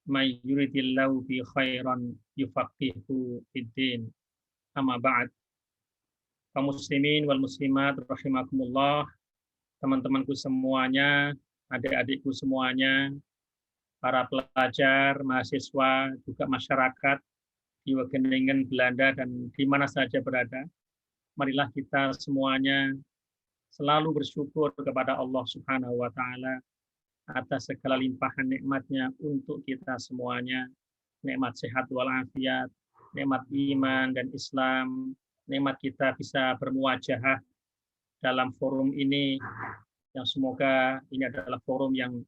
may yuridillahu bi khairan yufaqihu fiddin. Amma ba'd. Kaum muslimin wal muslimat rahimakumullah, teman-temanku semuanya, adik-adikku semuanya, para pelajar, mahasiswa, juga masyarakat di Wageningen, Belanda, dan di mana saja berada. Marilah kita semuanya selalu bersyukur kepada Allah Subhanahu wa Ta'ala atas segala limpahan nikmat-Nya untuk kita semuanya, nikmat sehat walafiat, nikmat iman dan Islam, nikmat kita bisa bermuajahah dalam forum ini, yang semoga ini adalah forum yang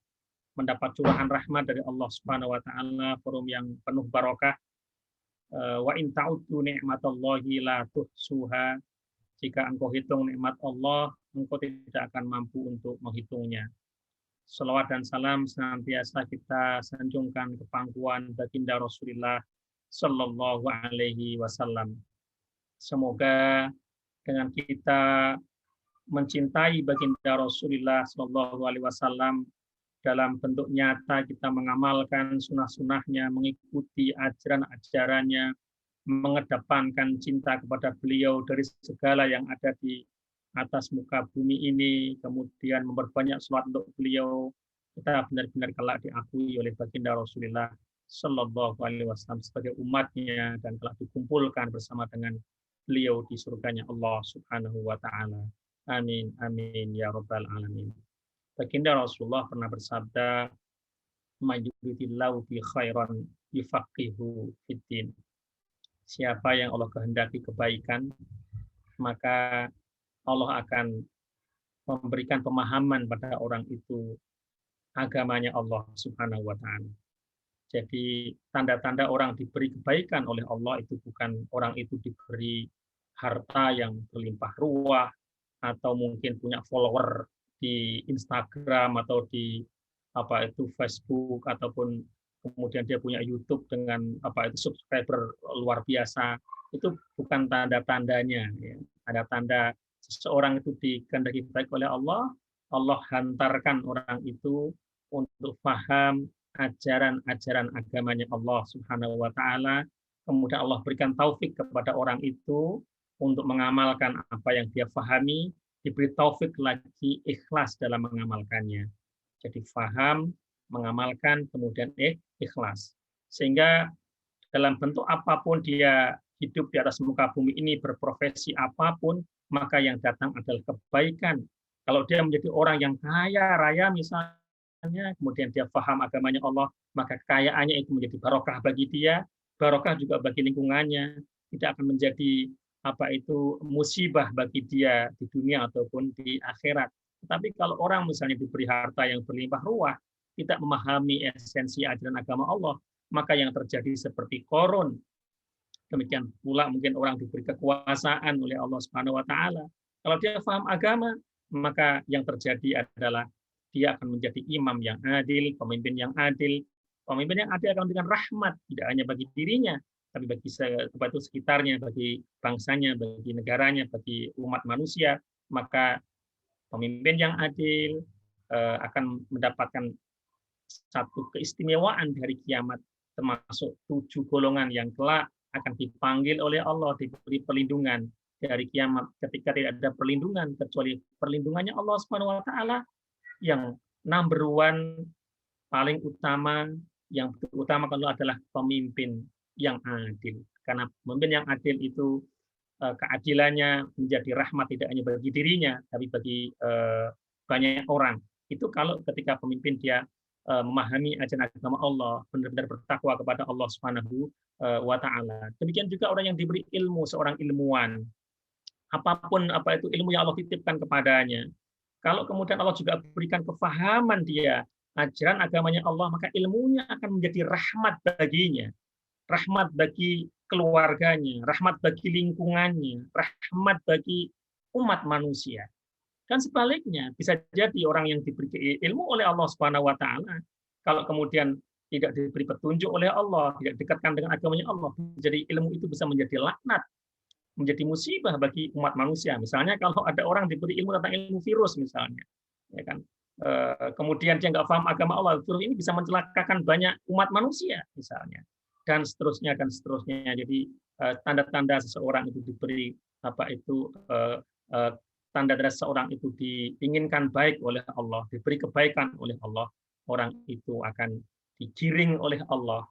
mendapat curahan rahmat dari Allah Subhanahu wa Ta'ala, forum yang penuh barokah. Wa in ta'uddu ni'matallahi la tuhsuha. Jika engkau hitung nikmat Allah, engkau tidak akan mampu untuk menghitungnya. Salawat dan salam senantiasa kita sanjungkan ke pangkuan baginda Rasulullah Sallallahu Alaihi Wasallam. Semoga dengan kita mencintai baginda Rasulullah Sallallahu Alaihi Wasallam dalam bentuk nyata, kita mengamalkan sunnah-sunnahnya, mengikuti ajaran-ajarannya, mengedepankan cinta kepada beliau dari segala yang ada di atas muka bumi ini, kemudian memperbanyak selawat untuk beliau, kita benar-benar kelak diakui oleh baginda Rasulullah Sallallahu Alaihi Wasallam sebagai umatnya dan kelak dikumpulkan bersama dengan beliau di surganya Allah Subhanahu wa Ta'ala. Amin, amin, ya Rabbal Alamin. Baginda Rasulullah pernah bersabda, "Mayyuridillahu bi khairan yufaqihu fiddin." Siapa yang Allah kehendaki kebaikan, maka Allah akan memberikan pemahaman pada orang itu agamanya Allah Subhanahu wa Ta'ala. Jadi tanda-tanda orang diberi kebaikan oleh Allah itu bukan orang itu diberi harta yang berlimpah ruah, atau mungkin punya follower di Instagram atau di Facebook, ataupun kemudian dia punya YouTube dengan subscriber luar biasa. Itu bukan tanda-tandanya, ya. Ada tanda seseorang itu dikehendaki baik oleh Allah, Allah hantarkan orang itu untuk paham ajaran-ajaran agamanya Allah Subhanahu wa Ta'ala. Kemudian Allah berikan taufik kepada orang itu untuk mengamalkan apa yang dia pahami, diberi taufik lagi ikhlas dalam mengamalkannya. Jadi faham, mengamalkan, kemudian ikhlas. Sehingga dalam bentuk apapun dia hidup di atas muka bumi ini, berprofesi apapun, maka yang datang adalah kebaikan. Kalau dia menjadi orang yang kaya raya misalnya, kemudian dia paham agamanya Allah, maka kekayaannya itu menjadi barokah bagi dia, barokah juga bagi lingkungannya, tidak akan menjadi musibah bagi dia di dunia ataupun di akhirat. Tetapi kalau orang misalnya diberi harta yang berlimpah ruah, tidak memahami esensi ajaran agama Allah, maka yang terjadi seperti Qarun. Demikian pula mungkin orang diberi kekuasaan oleh Allah Subhanahu wa Ta'ala. Kalau dia paham agama, maka yang terjadi adalah dia akan menjadi imam yang adil, pemimpin yang adil. Pemimpin yang adil akan memberikan rahmat tidak hanya bagi dirinya, tapi bagi sekitarnya, bagi bangsanya, bagi negaranya, bagi umat manusia. Maka pemimpin yang adil akan mendapatkan satu keistimewaan dari kiamat, termasuk 7 golongan yang kelak akan dipanggil oleh Allah, diberi perlindungan dari kiamat ketika tidak ada perlindungan kecuali perlindungannya Allah Subhanahu wa Ta'ala, yang number one, paling utama, yang utama kalau adalah pemimpin yang adil. Karena pemimpin yang adil itu keadilannya menjadi rahmat tidak hanya bagi dirinya, tapi bagi banyak orang. Itu kalau ketika pemimpin dia memahami ajaran agama Allah, benar-benar bertakwa kepada Allah Subhanahu wa Ta'ala. Demikian juga orang yang diberi ilmu, seorang ilmuwan. Apapun ilmu yang Allah titipkan kepadanya. Kalau kemudian Allah juga berikan kefahaman dia ajaran agamanya Allah, maka ilmunya akan menjadi rahmat baginya. Rahmat bagi keluarganya, rahmat bagi lingkungannya, rahmat bagi umat manusia. Dan sebaliknya, bisa jadi orang yang diberi ilmu oleh Allah Subhanahu wa Ta'ala, kalau kemudian tidak diberi petunjuk oleh Allah, tidak dekatkan dengan agamanya Allah, jadi ilmu itu bisa menjadi laknat, menjadi musibah bagi umat manusia. Misalnya kalau ada orang diberi ilmu tentang ilmu virus misalnya, ya kan, kemudian dia nggak paham agama Allah, terus ini bisa mencelakakan banyak umat manusia misalnya, dan seterusnya dan seterusnya. Jadi tanda-tanda seseorang itu diberi apa itu tanda-tanda seseorang itu diinginkan baik oleh Allah, diberi kebaikan oleh Allah, orang itu akan digiring oleh Allah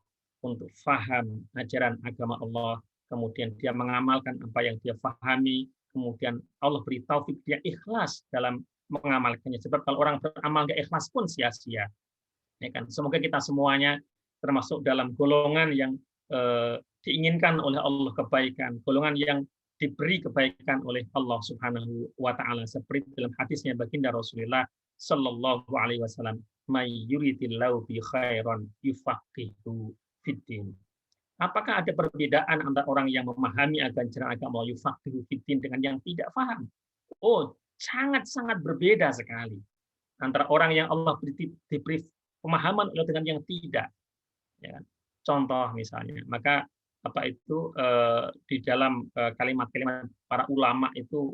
untuk faham ajaran agama Allah, kemudian dia mengamalkan apa yang dia pahami, kemudian Allah beri taufik dia ikhlas dalam mengamalkannya. Sebab kalau orang beramal nggak ikhlas pun sia-sia. Ya kan? Semoga kita semuanya termasuk dalam golongan yang diinginkan oleh Allah kebaikan, golongan yang diberi kebaikan oleh Allah Subhanahu wa taala seperti dalam hadisnya baginda Rasulullah sallallahu alaihi wasallam, "May yuridillahu bi khairan yufaqihu fiddin." Apakah ada perbedaan antara orang yang memahami ajaran agama Allah yufaqihu fiddin dengan yang tidak paham? Oh, sangat-sangat berbeda sekali antara orang yang Allah diberi pemahaman dengan yang tidak. Ya. Contoh misalnya, maka apa itu di dalam kalimat-kalimat para ulama itu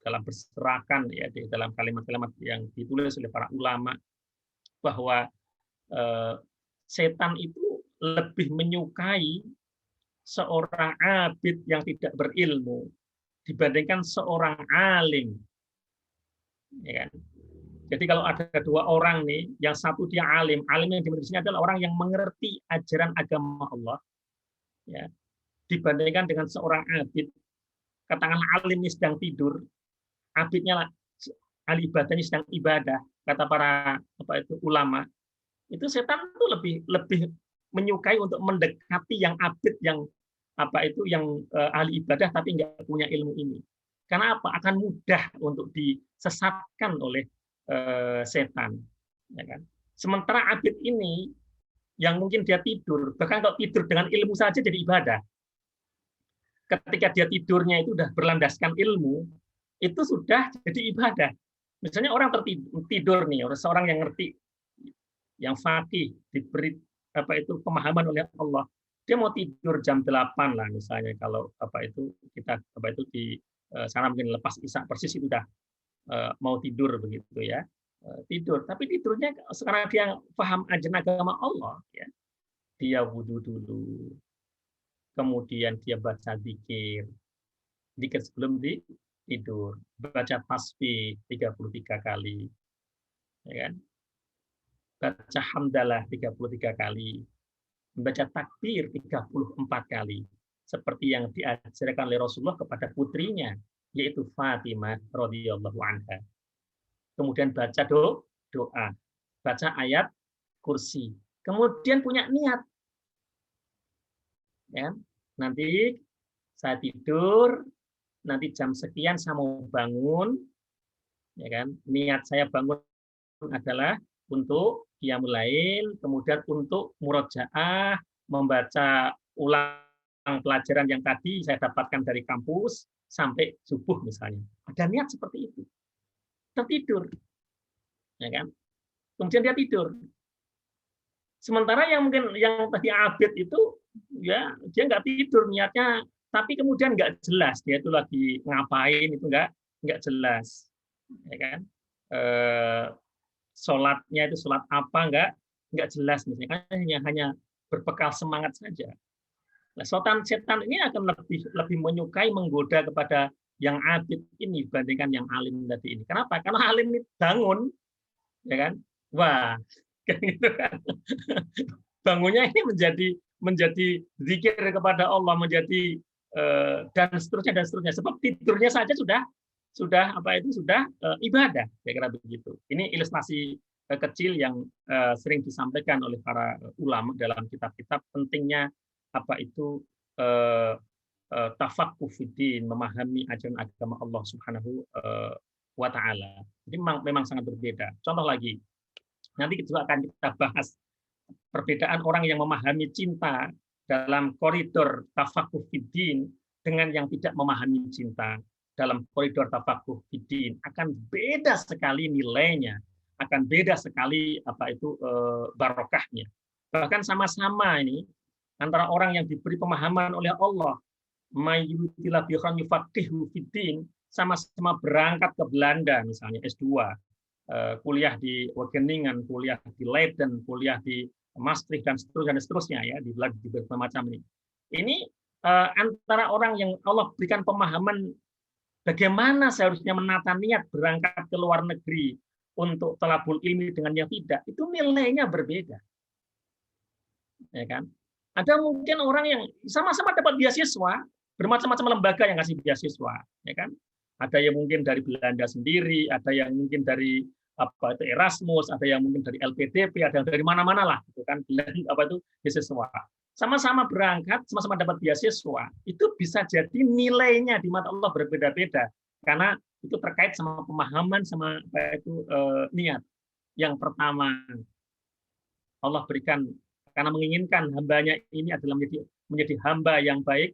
dalam berserakan ya di dalam kalimat-kalimat yang ditulis oleh para ulama bahwa setan itu lebih menyukai seorang abid yang tidak berilmu dibandingkan seorang alim. Ya kan? Jadi kalau ada dua orang nih, yang satu dia alim, alim yang dimaksud di sini adalah orang yang mengerti ajaran agama Allah, ya, dibandingkan dengan seorang abid. Katakanlah alim ini sedang tidur, abidnya ahli ibadahnya sedang ibadah, kata para apa itu ulama, itu setan itu lebih menyukai untuk mendekati yang abid yang apa itu yang ahli ibadah tapi nggak punya ilmu ini. Karena apa? Akan mudah untuk disesatkan oleh setan, ya kan? Sementara abid ini yang mungkin dia tidur, bahkan kalau tidur dengan ilmu saja jadi ibadah. Ketika dia tidurnya itu sudah berlandaskan ilmu, itu sudah jadi ibadah. Misalnya orang tertidur nih, seorang yang ngerti, yang faqih, diberi apa itu pemahaman oleh Allah, dia mau tidur jam 8 lah misalnya, kalau apa itu kita apa itu di sana mungkin lepas isya persis itu udah mau tidur begitu ya, tidur. Tapi tidurnya sekarang dia paham ajaran agama Allah, ya, dia wudhu dulu, kemudian dia baca zikir sebelum tidur, baca tasbih 33 kali, ya kan? Baca hamdalah 33 kali, membaca takbir 34 kali, seperti yang diajarkan oleh Rasulullah kepada putrinya, yaitu Fatimah radhiyallahu anha. Kemudian baca doa, baca ayat kursi. Kemudian punya niat. Ya, nanti saya tidur, nanti jam sekian saya mau bangun, ya kan? Niat saya bangun adalah untuk qiyamul lail, kemudian untuk murojaah, membaca ulang pelajaran yang tadi saya dapatkan dari kampus sampai subuh misalnya. Ada niat seperti itu. Tertidur. Ya kan? Kemudian dia tidur. Sementara yang mungkin yang tadi abid itu ya dia nggak tidur niatnya, tapi kemudian nggak jelas dia itu lagi ngapain, itu nggak jelas. Ya kan? Sholatnya itu sholat apa nggak jelas misalnya, hanya berbekal semangat saja. Nah, setan ini akan lebih menyukai menggoda kepada yang abid ini dibandingkan yang alim tadi ini. Kenapa? Karena alim ini bangun, ya kan? Wah, gitu kan. Bangunnya ini menjadi zikir kepada Allah, menjadi dan seterusnya. Sebab tidurnya saja sudah apa itu sudah ibadah, kira-kira begitu. Ini ilustrasi kecil yang sering disampaikan oleh para ulama dalam kitab-kitab pentingnya apa itu tafaqquh fiddin, memahami ajaran agama Allah Subhanahu wa taala. Jadi memang sangat berbeda. Contoh lagi, nanti juga akan kita bahas perbedaan orang yang memahami cinta dalam koridor tafaqquh fiddin dengan yang tidak memahami cinta dalam koridor tafaqquh fiddin, akan beda sekali nilainya, akan beda sekali apa itu barokahnya. Bahkan sama-sama ini antara orang yang diberi pemahaman oleh Allah, mayyutillah bi khairin yufaqihu fiddin, sama-sama berangkat ke Belanda misalnya S2, kuliah di Wageningen, kuliah di Leiden, kuliah di Maastricht dan seterusnya ya di berbagai macam ini. Ini antara orang yang Allah berikan pemahaman bagaimana seharusnya menata niat berangkat ke luar negeri untuk thalabul ilmi dengan yang tidak, itu nilainya berbeda. Ya kan? Ada mungkin orang yang sama-sama dapat beasiswa, bermacam-macam lembaga yang kasih beasiswa, ya kan? Ada yang mungkin dari Belanda sendiri, ada yang mungkin dari apa itu Erasmus, ada yang mungkin dari LPDP, ada yang dari mana-mana lah, gitu kan? Apa itu beasiswa. Sama-sama berangkat, sama-sama dapat beasiswa, itu bisa jadi nilainya di mata Allah berbeda-beda karena itu terkait sama pemahaman sama apa itu niat. Yang pertama, Allah berikan karena menginginkan hambanya ini adalah menjadi hamba yang baik,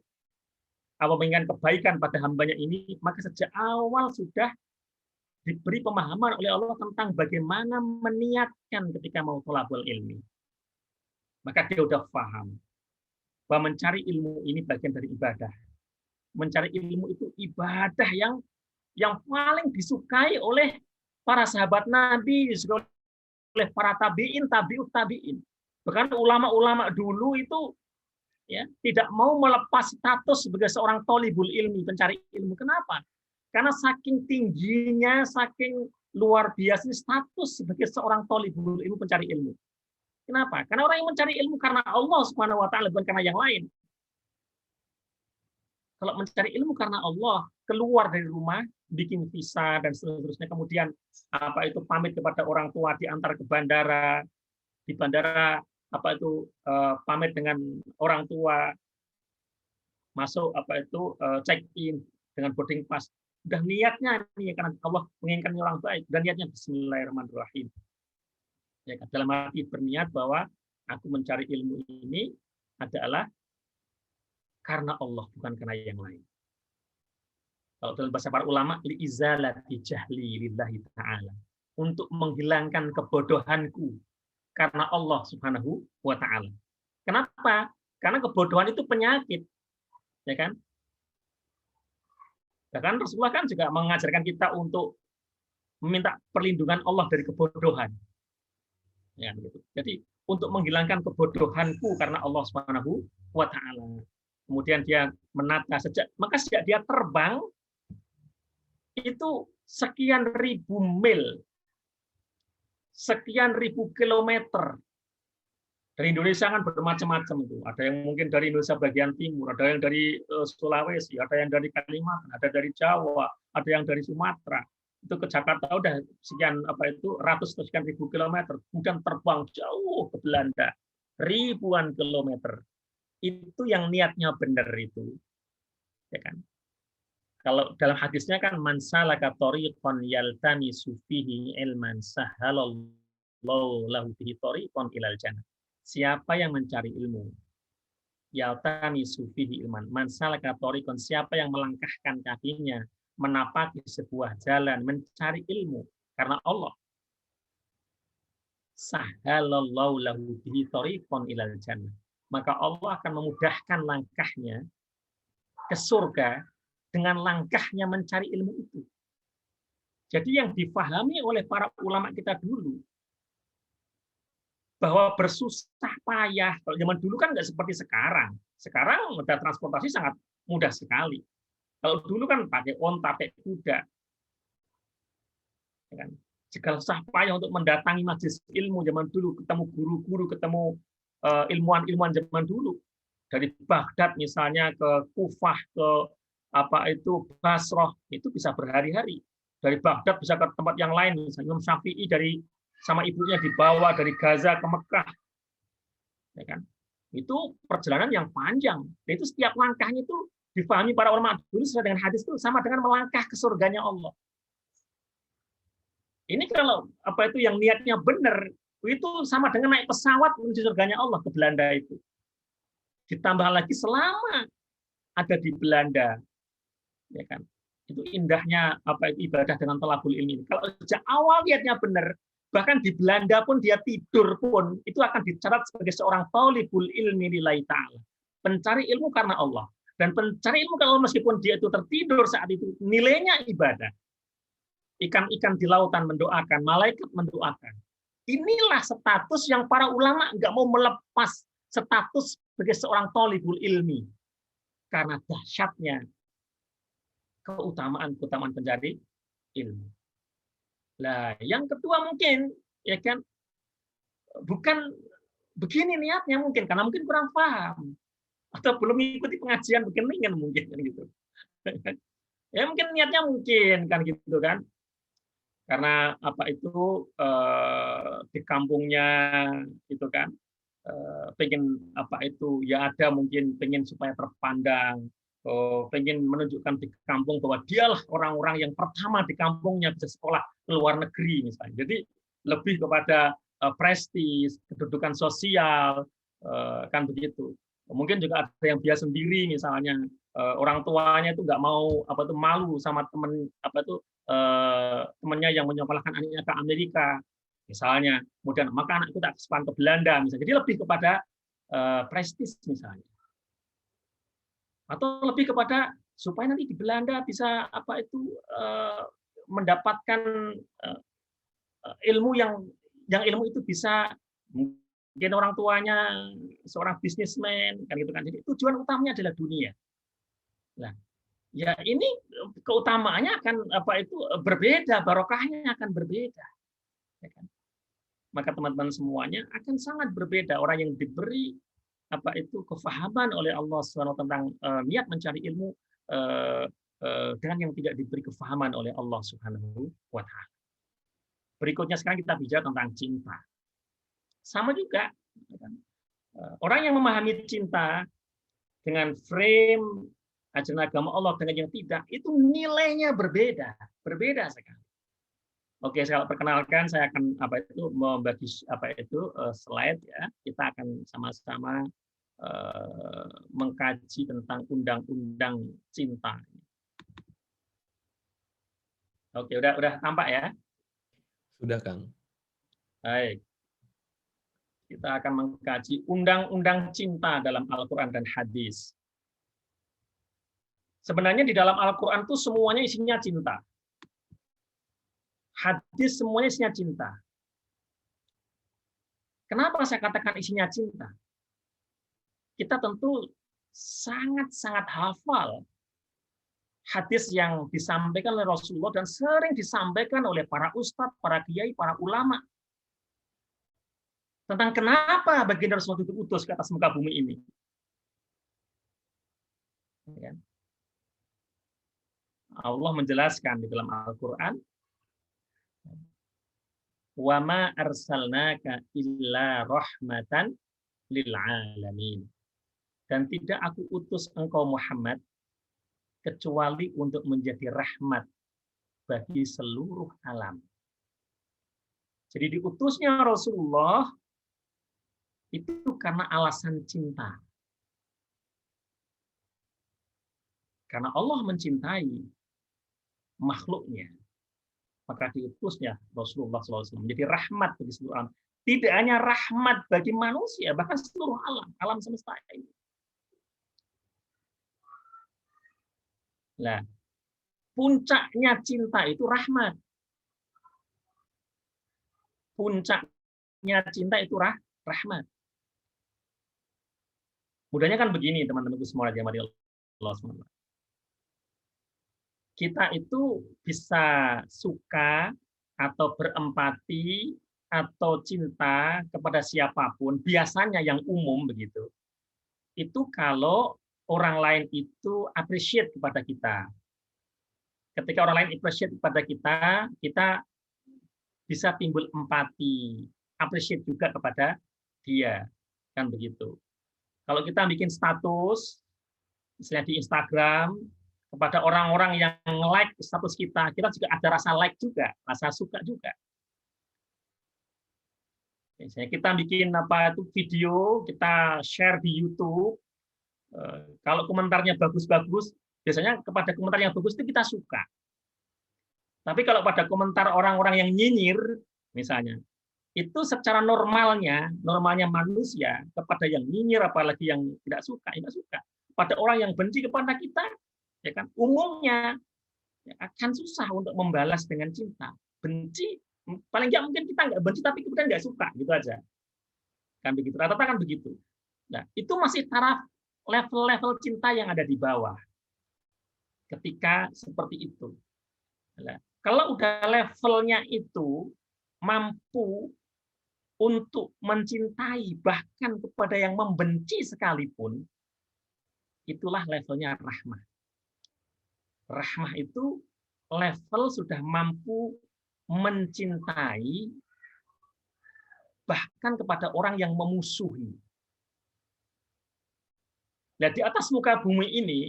Allah menginginkan kebaikan pada hambanya ini, maka sejak awal sudah diberi pemahaman oleh Allah tentang bagaimana meniatkan ketika mau thalabul ilmi. Maka dia sudah paham bahwa mencari ilmu ini bagian dari ibadah. Mencari ilmu itu ibadah yang paling disukai oleh para sahabat Nabi, oleh para tabi'in, tabi'ut tabi'in. Bahkan ulama-ulama dulu itu ya tidak mau melepas status sebagai seorang thalibul ilmi, pencari ilmu. Kenapa? Karena saking tingginya, saking luar biasa status sebagai seorang thalibul ilmu, pencari ilmu. Kenapa? Karena orang yang mencari ilmu karena Allah Subhanahu wa taala, bukan karena yang lain. Kalau mencari ilmu karena Allah, keluar dari rumah, bikin visa dan seterusnya, kemudian apa itu pamit kepada orang tua, diantar ke bandara, di bandara apa itu pamit dengan orang tua, masuk apa itu check in dengan boarding pass. Sudah niatnya nih karena Allah menginginkan orang baik dan niatnya Bismillahirrahmanirrahim. Ya, dalam arti berniat bahwa aku mencari ilmu ini adalah karena Allah, bukan karena yang lain. Kalau dalam bahasa para ulama, li'izalati jahli lillahi ta'ala. Untuk menghilangkan kebodohanku karena Allah Subhanahu wa ta'ala. Kenapa? Karena kebodohan itu penyakit. Ya kan? Bahkan Rasulullah kan juga mengajarkan kita untuk meminta perlindungan Allah dari kebodohan. Ya, gitu. Jadi untuk menghilangkan kebodohanku karena Allah Subhanahu wa taala. Kemudian dia menata sejak dia terbang itu sekian ribu mil, sekian ribu kilometer. Dari Indonesia kan bermacam-macam itu. Ada yang mungkin dari Indonesia bagian timur, ada yang dari Sulawesi, ada yang dari Kalimantan, ada dari Jawa, ada yang dari Sumatera. Itu ke Jakarta udah sekian apa itu ratus sekian ribu kilometer, kemudian terbang jauh ke Belanda ribuan kilometer. Itu yang niatnya benar itu, ya kan? Kalau dalam hadisnya kan man salaka thariqan yaltamisu fihi ilman sahalallahu lahu bihi thariqan ilal jannah. Siapa yang mencari ilmu, yaltamisu fihi ilman, man salaka thariqan, siapa yang melangkahkan kakinya menapaki sebuah jalan mencari ilmu karena Allah, sahalallahu lahu bihi thariqan ilal jannah, maka Allah akan memudahkan langkahnya ke surga dengan langkahnya mencari ilmu itu. Jadi yang difahami oleh para ulama kita dulu bahwa bersusah payah, kalau zaman dulu kan nggak seperti sekarang. Sekarang moda transportasi sangat mudah sekali. Kalau dulu kan pakai onta, pakai kuda. Segala susah payah untuk mendatangi majelis ilmu zaman dulu, ketemu guru-guru, ketemu ilmuwan-ilmuwan zaman dulu. Dari Baghdad misalnya ke Kufah, ke apa itu Basrah, itu bisa berhari-hari. Dari Baghdad bisa ke tempat yang lain, misalnya Imam Syafi'i dari sama ibunya dibawa dari Gaza ke Mekah. Ya kan? Itu perjalanan yang panjang. Dan itu setiap langkahnya itu difahami para ulama dulu sesuai dengan hadis itu sama dengan melangkah ke surganya Allah. Ini kalau apa itu yang niatnya benar, itu sama dengan naik pesawat menuju surganya Allah ke Belanda itu. Ditambah lagi selama ada di Belanda, ya kan? Itu indahnya apa itu ibadah dengan thalabul ilmi. Kalau sejak awal niatnya benar, bahkan di Belanda pun dia tidur pun itu akan dicatat sebagai seorang thalibul ilmi lillahi ta'ala. Pencari ilmu karena Allah. Dan pencari ilmu kalau meskipun dia itu tertidur saat itu, nilainya ibadah. ikan-ikan di lautan mendoakan, malaikat mendoakan. Inilah status yang para ulama nggak mau melepas status sebagai seorang thalibul ilmi karena dahsyatnya keutamaan pencari ilmu. Nah, yang kedua mungkin ya kan bukan begini niatnya mungkin karena mungkin kurang paham atau belum mengikuti pengajian begini mungkin kan gitu. Ya mungkin niatnya mungkin kan gitu kan. Karena apa itu di kampungnya itu kan pengen apa itu ya ada mungkin pengen supaya terpandang, pengen menunjukkan di kampung bahwa dialah orang-orang yang pertama di kampungnya bisa sekolah ke luar negeri misalnya. Jadi lebih kepada prestis, kedudukan sosial, kan begitu. Mungkin juga ada yang biasa sendiri misalnya orang tuanya itu nggak mau apa itu malu sama temen apa itu temannya yang menyekolahkan anaknya ke Amerika misalnya, kemudian maka anakku tak sekolah ke Belanda misalnya. Jadi lebih kepada prestis misalnya, atau lebih kepada supaya nanti di Belanda bisa apa itu mendapatkan ilmu yang ilmu itu bisa mungkin orang tuanya seorang bisnismen kan gitu kan. Jadi tujuan utamanya adalah dunia. Nah, ya ini keutamaannya akan apa itu berbeda, barokahnya akan berbeda. Ya kan? Maka teman-teman semuanya akan sangat berbeda orang yang diberi apa itu kefahaman oleh Allah SWT tentang niat mencari ilmu dengan yang tidak diberi kefahaman oleh Allah Subhanahu wa taala. Berikutnya sekarang kita bicara tentang cinta. Sama juga orang yang memahami cinta dengan frame ajaran agama Allah dengan yang tidak, itu nilainya berbeda sekali. Oke, saya perkenalkan, saya akan apa itu membagi apa itu slide ya. Kita akan sama-sama mengkaji tentang undang-undang cinta. Oke, udah tampak ya? Sudah, Kang. Baik. Kita akan mengkaji undang-undang cinta dalam Al-Qur'an dan hadis. Sebenarnya di dalam Al-Qur'an itu semuanya isinya cinta. Hadis semuanya isinya cinta. Kenapa saya katakan isinya cinta? Kita tentu sangat-sangat hafal hadis yang disampaikan oleh Rasulullah dan sering disampaikan oleh para ustadz, para kiai, para ulama tentang kenapa baginda Rasulullah diutus ke atas muka bumi ini. Allah menjelaskan di dalam Al-Quran, wa ma arsalnaka illa rahmatan lil alamin. Dan tidak aku utus engkau Muhammad kecuali untuk menjadi rahmat bagi seluruh alam. Jadi diutusnya Rasulullah itu karena alasan cinta. Karena Allah mencintai makhluknya, maka diutusnya Rasulullah SAW menjadi rahmat bagi seluruh alam. Tidak hanya rahmat bagi manusia, bahkan seluruh alam semesta ini. Nah, puncaknya cinta itu rahmat. Puncaknya cinta itu rahmat. Mudahnya kan begini, teman-temanku semua yang dirahmati Allah SWT. Kita itu bisa suka atau berempati atau cinta kepada siapapun, biasanya yang umum begitu. Itu kalau orang lain itu appreciate kepada kita. Ketika orang lain appreciate kepada kita, kita bisa timbul empati, appreciate juga kepada dia, kan begitu. Kalau kita bikin status, misalnya di Instagram, kepada orang-orang yang like status kita, kita juga ada rasa like juga, rasa suka juga. Misalnya kita bikin apa itu video, kita share di YouTube. Kalau komentarnya bagus-bagus, biasanya kepada komentar yang bagus itu kita suka. Tapi kalau pada komentar orang-orang yang nyinyir, misalnya, itu secara normalnya manusia kepada yang nyinyir, apalagi yang tidak suka. Pada orang yang benci kepada kita, ya kan, umumnya akan susah untuk membalas dengan cinta. Benci, paling nggak mungkin kita nggak benci tapi kemudian nggak suka gitu aja. Kan begitu. Rata-rata kan begitu. Nah, itu masih taraf level-level cinta yang ada di bawah. Ketika seperti itu. Nah, kalau udah levelnya itu mampu untuk mencintai bahkan kepada yang membenci sekalipun, itulah levelnya rahmah. Rahmah itu level sudah mampu mencintai bahkan kepada orang yang memusuhi. Nah, di atas muka bumi ini,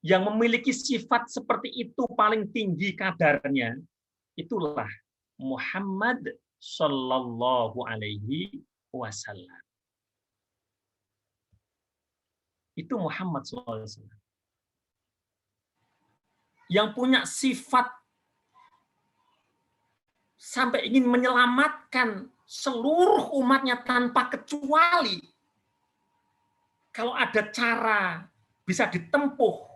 yang memiliki sifat seperti itu paling tinggi kadarnya, itulah Muhammad Sallallahu Alaihi Wasallam. Itu Muhammad Sallallahu Alaihi Wasallam. Yang punya sifat sampai ingin menyelamatkan seluruh umatnya tanpa kecuali. Kalau ada cara bisa ditempuh,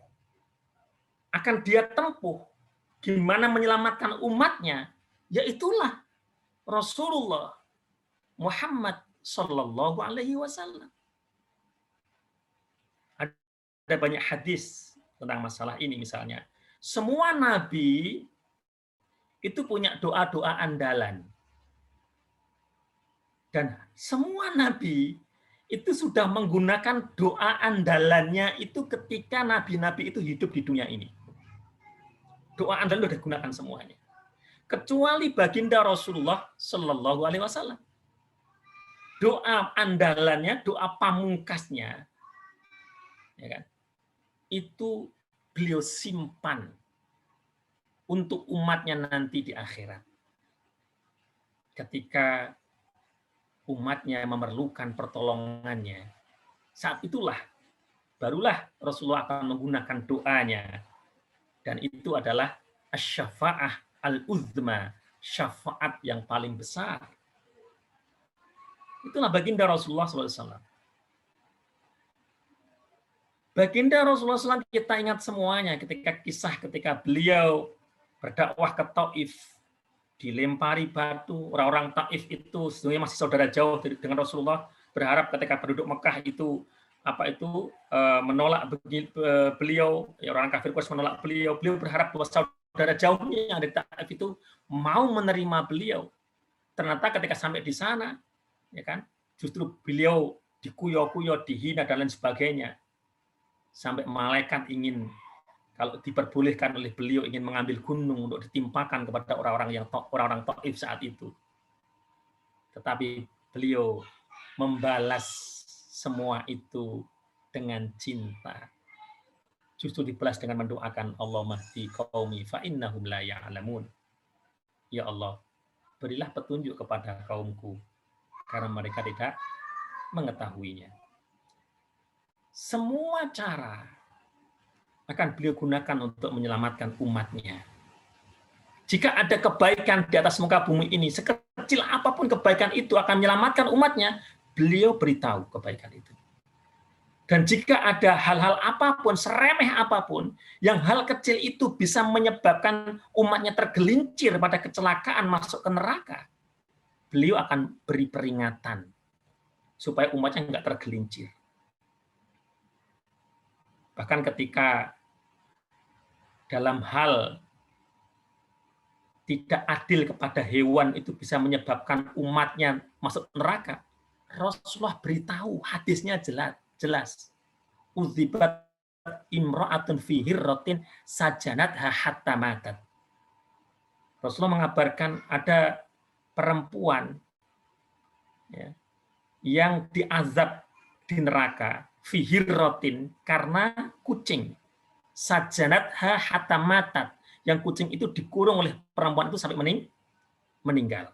akan dia tempuh. Gimana menyelamatkan umatnya? Ya itulah Rasulullah Muhammad Sallallahu Alaihi Wasallam. Ada banyak hadis tentang masalah ini misalnya. Semua nabi itu punya doa-doa andalan. Dan semua nabi itu sudah menggunakan doa andalannya itu ketika nabi-nabi itu hidup di dunia ini. Doa andalan sudah digunakan semuanya. Kecuali baginda Rasulullah Sallallahu Alaihi Wasallam. Doa andalannya, doa pamungkasnya, ya kan? Itu beliau simpan untuk umatnya nanti di akhirat. Ketika umatnya memerlukan pertolongannya, saat itulah barulah Rasulullah akan menggunakan doanya. Dan itu adalah asy-syafa'ah al-uzma, syafaat yang paling besar. Itulah baginda Rasulullah SAW. Baginda Rasulullah SAW kita ingat semuanya ketika beliau berdakwah ke Taif, dilempari batu, orang-orang Taif itu sebenarnya masih saudara jauh dengan Rasulullah, berharap ketika penduduk Mekah itu menolak beliau, ya orang kafir Quraisy menolak beliau berharap bahwa saudara jauhnya yang ada di Taif itu mau menerima beliau. Ternyata ketika sampai di sana, ya kan, justru beliau dikuyo-kuyo, dihina dan lain sebagainya. Sampai malaikat ingin, kalau diperbolehkan oleh beliau, ingin mengambil gunung untuk ditimpakan kepada orang-orang Taif saat itu. Tetapi beliau membalas semua itu dengan cinta. Justru dibalas dengan mendoakan Allahumma hdi qaumi fa innahum la ya'lamun. Ya Allah, berilah petunjuk kepada kaumku karena mereka tidak mengetahuinya. Semua cara akan beliau gunakan untuk menyelamatkan umatnya. Jika ada kebaikan di atas muka bumi ini, sekecil apapun kebaikan itu akan menyelamatkan umatnya, beliau beritahu kebaikan itu. Dan jika ada hal-hal apapun, seremeh apapun, yang hal kecil itu bisa menyebabkan umatnya tergelincir pada kecelakaan masuk ke neraka, beliau akan beri peringatan supaya umatnya nggak tergelincir. Bahkan ketika dalam hal tidak adil kepada hewan itu bisa menyebabkan umatnya masuk neraka, Rasulullah beritahu, hadisnya jelas. Udzibat imra'atun fi hirratin sajanatha hatta matat. Rasulullah mengabarkan ada perempuan ya, yang diazab di neraka fi hirratin karena kucing. Sajanatha hatta matat. Yang kucing itu dikurung oleh perempuan itu sampai meninggal.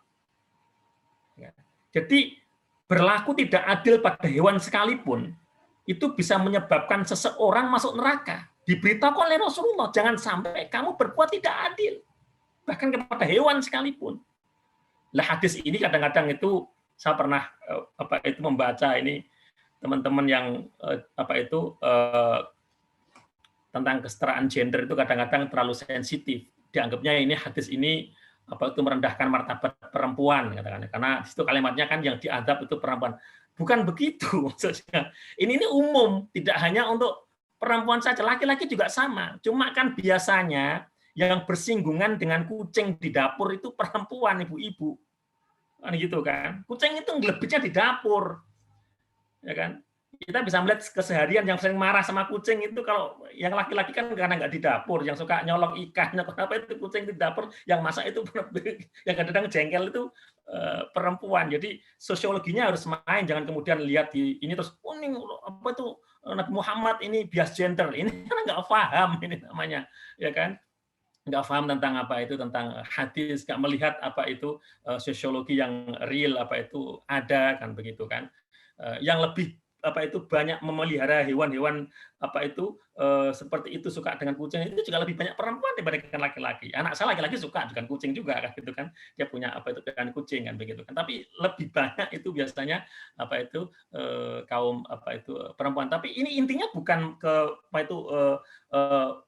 Ya. Jadi berlaku tidak adil pada hewan sekalipun itu bisa menyebabkan seseorang masuk neraka. Diberitahu oleh Rasulullah, jangan sampai kamu berbuat tidak adil, bahkan kepada hewan sekalipun. Lah hadis ini kadang-kadang itu saya pernah membaca ini teman-teman yang tentang kesetaraan gender itu kadang-kadang terlalu sensitif. Dianggapnya ini hadis ini itu merendahkan martabat perempuan katakan. Karena di situ kalimatnya kan yang diadab itu perempuan. Bukan begitu maksudnya. Ini umum, tidak hanya untuk perempuan saja, laki-laki juga sama. Cuma kan biasanya yang bersinggungan dengan kucing di dapur itu perempuan, ibu-ibu. Kan gitu kan. Kucing itu ngelebihnya di dapur. Ya kan? Kita bisa melihat keseharian yang sering marah sama kucing itu kalau yang laki-laki kan karena nggak di dapur, yang suka nyolong ikan, apa itu kucing di dapur, yang masak itu yang kadang-kadang jengkel itu perempuan. Jadi sosiologinya harus main, jangan kemudian lihat di ini terus ini apa itu Nabi Muhammad ini bias gender, ini kan nggak paham ini namanya, ya kan? Nggak paham tentang apa itu, tentang hadis, nggak melihat apa itu sosiologi yang real, apa itu ada kan begitu kan? Yang lebih apa itu banyak memelihara hewan-hewan apa itu seperti itu, suka dengan kucing itu juga lebih banyak perempuan dibandingkan laki-laki. Anak saya laki-laki suka dengan kucing juga kan gitu kan. Dia punya apa itu dengan kucing kan begitu kan. Tapi lebih banyak itu biasanya apa itu kaum apa itu perempuan. Tapi ini intinya bukan ke apa itu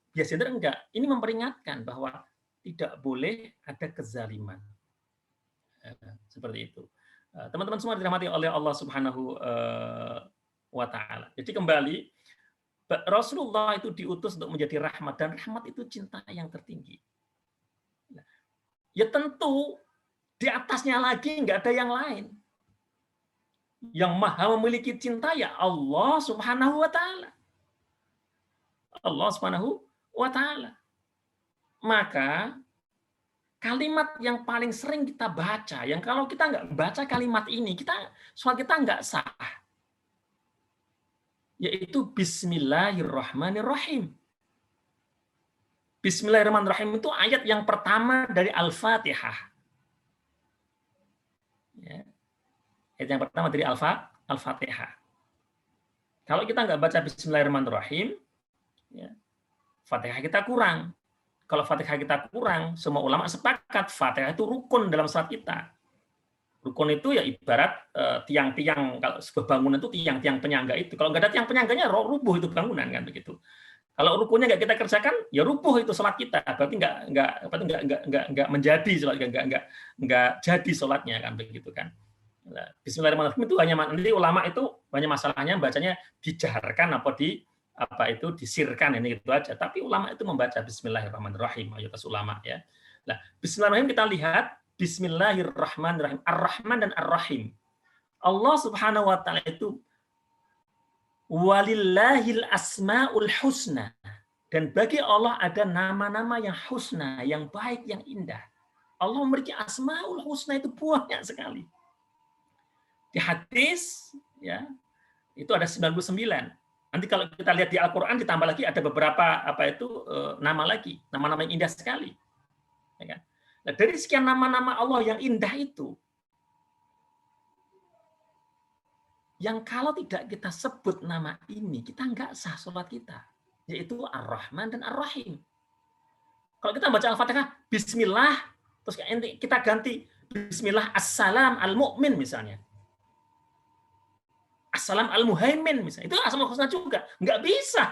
bias gender enggak. Ini memperingatkan bahwa tidak boleh ada kezaliman. Seperti itu. Teman-teman semua dirahmati oleh Allah Subhanahu wa taala. Jadi kembali Rasulullah itu diutus untuk menjadi rahmat, dan rahmat itu cinta yang tertinggi. Ya tentu di atasnya lagi nggak ada yang lain. Yang maha memiliki cinta ya Allah Subhanahu wa taala. Allah Subhanahu wa taala. Maka kalimat yang paling sering kita baca, yang kalau kita nggak baca kalimat ini, sholat kita nggak sah. Yaitu Bismillahirrahmanirrahim. Bismillahirrahmanirrahim itu ayat yang pertama dari Al-Fatihah. Ya. Ayat yang pertama dari Al-Fatihah. Kalau kita nggak baca Bismillahirrahmanirrahim, ya, Fatihah kita kurang. Kalau Fatihah kita kurang, semua ulama sepakat Fatihah itu rukun dalam salat kita. Rukun itu ya ibarat tiang-tiang, kalau sebuah bangunan itu tiang-tiang penyangga itu. Kalau nggak ada tiang penyangganya, rubuh itu bangunan kan begitu. Kalau rukunnya nggak kita kerjakan, ya rubuh itu sholat kita. Berarti nggak menjadi sholat, nggak jadi sholatnya kan begitu kan. Nah, Bismillahirrahmanirrahim itu hanya nanti ulama itu banyak masalahnya bacanya dijaharkan apa itu disirkan ini itu aja. Tapi ulama itu membaca Bismillahirrahmanirrahim, mayoritas ulama ya. Nah, Bismillahirrahmanirrahim kita lihat Bismillahirrahmanirrahim. Ar-Rahman dan Ar-Rahim. Allah Subhanahu wa taala itu walillahil asmaul husna. Dan bagi Allah ada nama-nama yang husna, yang baik, yang indah. Allah memiliki asmaul husna itu banyak sekali. Di hadis ya, itu ada 99. Nanti kalau kita lihat di Al-Qur'an ditambah lagi ada beberapa nama lagi, nama-nama yang indah sekali. Ya kan? Nah, dari sekian nama-nama Allah yang indah itu, yang kalau tidak kita sebut nama ini, kita nggak sah sholat kita, yaitu Ar-Rahman dan Ar-Rahim. Kalau kita baca Al-Fatihah, Bismillah, terus kita ganti Bismillah Assalam Al-Mu'min misalnya. Assalam Al-Muhaimin misalnya. Itu Asmaul Husna juga. Nggak bisa.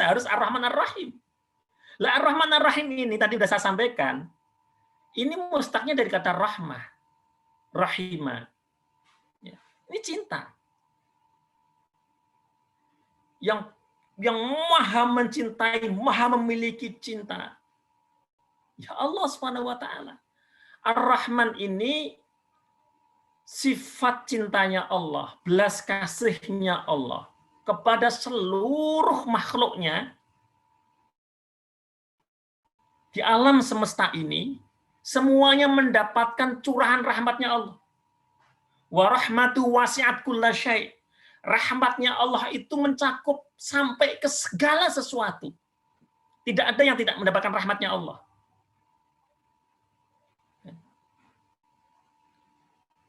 Harus Ar-Rahman Ar-Rahim. Lah Ar-Rahman Ar-Rahim ini tadi sudah saya sampaikan, ini mustaqnya dari kata rahmah, rahimah. Ya. Ini cinta. Yang maha mencintai, maha memiliki cinta. Ya Allah Subhanahu wa taala. Ar-Rahman ini sifat cintanya Allah, belas kasihnya Allah kepada seluruh makhluknya di alam semesta ini, semuanya mendapatkan curahan rahmatnya Allah. Wa rahmatu wasi'at kulla syai'. Rahmatnya Allah itu mencakup sampai ke segala sesuatu. Tidak ada yang tidak mendapatkan rahmatnya Allah.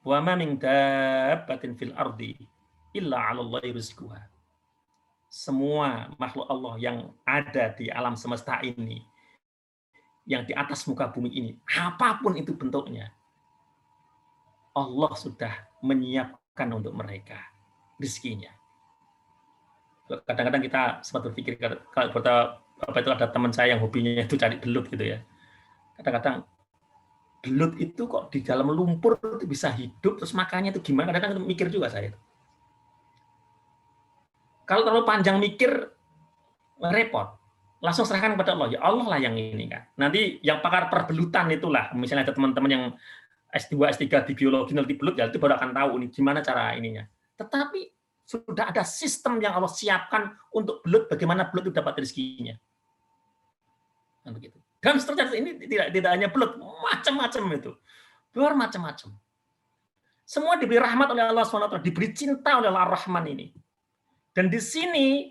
Wa ma min dabbatin fil ardi illa 'alallahi rizquha. Semua makhluk Allah yang ada di alam semesta ini, yang di atas muka bumi ini, apapun itu bentuknya, Allah sudah menyiapkan untuk mereka rezekinya. Kadang-kadang kita sempat berpikir kalau ada teman saya yang hobinya itu cari belut gitu ya. Kadang-kadang belut itu kok di dalam lumpur itu bisa hidup, terus makannya itu gimana? Kadang-kadang mikir juga saya. Kalau terlalu panjang mikir, repot. Langsung serahkan kepada Allah. Ya Allah lah yang ini kan. Nanti yang pakar perbelutan itulah, misalnya ada teman-teman yang S2, S3 di biologi, nanti belut, ya itu baru akan tahu nih gimana cara ininya. Tetapi sudah ada sistem yang Allah siapkan untuk belut, bagaimana belut itu dapat rezekinya. Nah, begitu. Dan seterusnya ini tidak hanya belut, macam-macam itu. Bermacam-macam. Semua diberi rahmat oleh Allah SWT, diberi cinta oleh Allah Ar-Rahman ini. Dan di sini,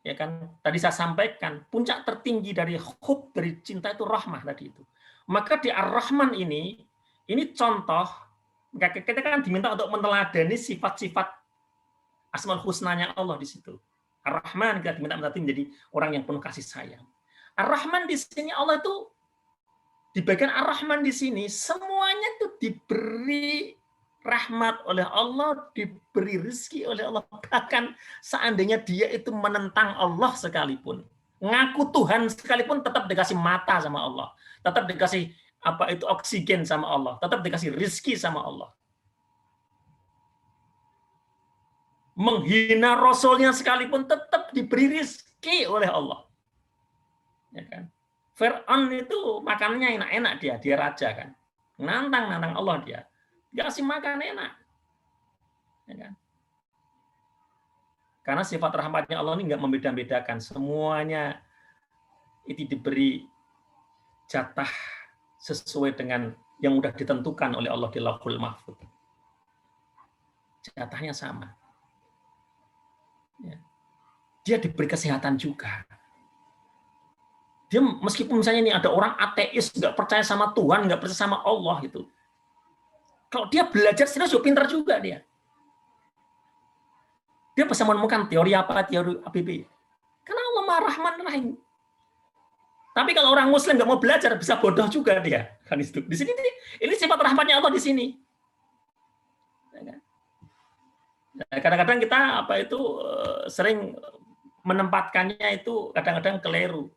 ya kan, tadi saya sampaikan, puncak tertinggi dari hub, dari cinta itu rahmah tadi itu. Maka di Ar-Rahman ini contoh, kita kan diminta untuk meneladani sifat-sifat Asmaul Husnanya Allah di situ. Ar-Rahman kita diminta menjadi orang yang penuh kasih sayang. Ar-Rahman di sini Allah itu di bagian Ar-Rahman di sini semuanya itu diberi rahmat oleh Allah, diberi rezeki oleh Allah. Bahkan seandainya dia itu menentang Allah sekalipun, ngaku Tuhan sekalipun, tetap dikasih mata sama Allah, tetap dikasih oksigen sama Allah, tetap dikasih rezeki sama Allah. Menghina Rasulnya sekalipun tetap diberi rezeki oleh Allah. Ya kan? Fir'aun itu makanannya enak-enak dia raja kan, nantang Allah dia. Dikasih makan enak. Ya kan? Karena sifat rahmatnya Allah ini nggak membeda-bedakan. Semuanya itu diberi jatah sesuai dengan yang sudah ditentukan oleh Allah di Lauhul Mahfuz. Jatahnya sama. Ya. Dia diberi kesehatan juga. Dia meskipun misalnya ini ada orang ateis, nggak percaya sama Tuhan, nggak percaya sama Allah gitu. Kalau dia belajar serius, pintar juga dia. Dia bisa menemukan teori APB. Karena Allah Maha Rahman Rahim. Tapi kalau orang Muslim nggak mau belajar, bisa bodoh juga dia. Kan itu. Di sini ini sifat rahmatnya Allah di sini. Kadang-kadang kita sering menempatkannya itu kadang-kadang keliru.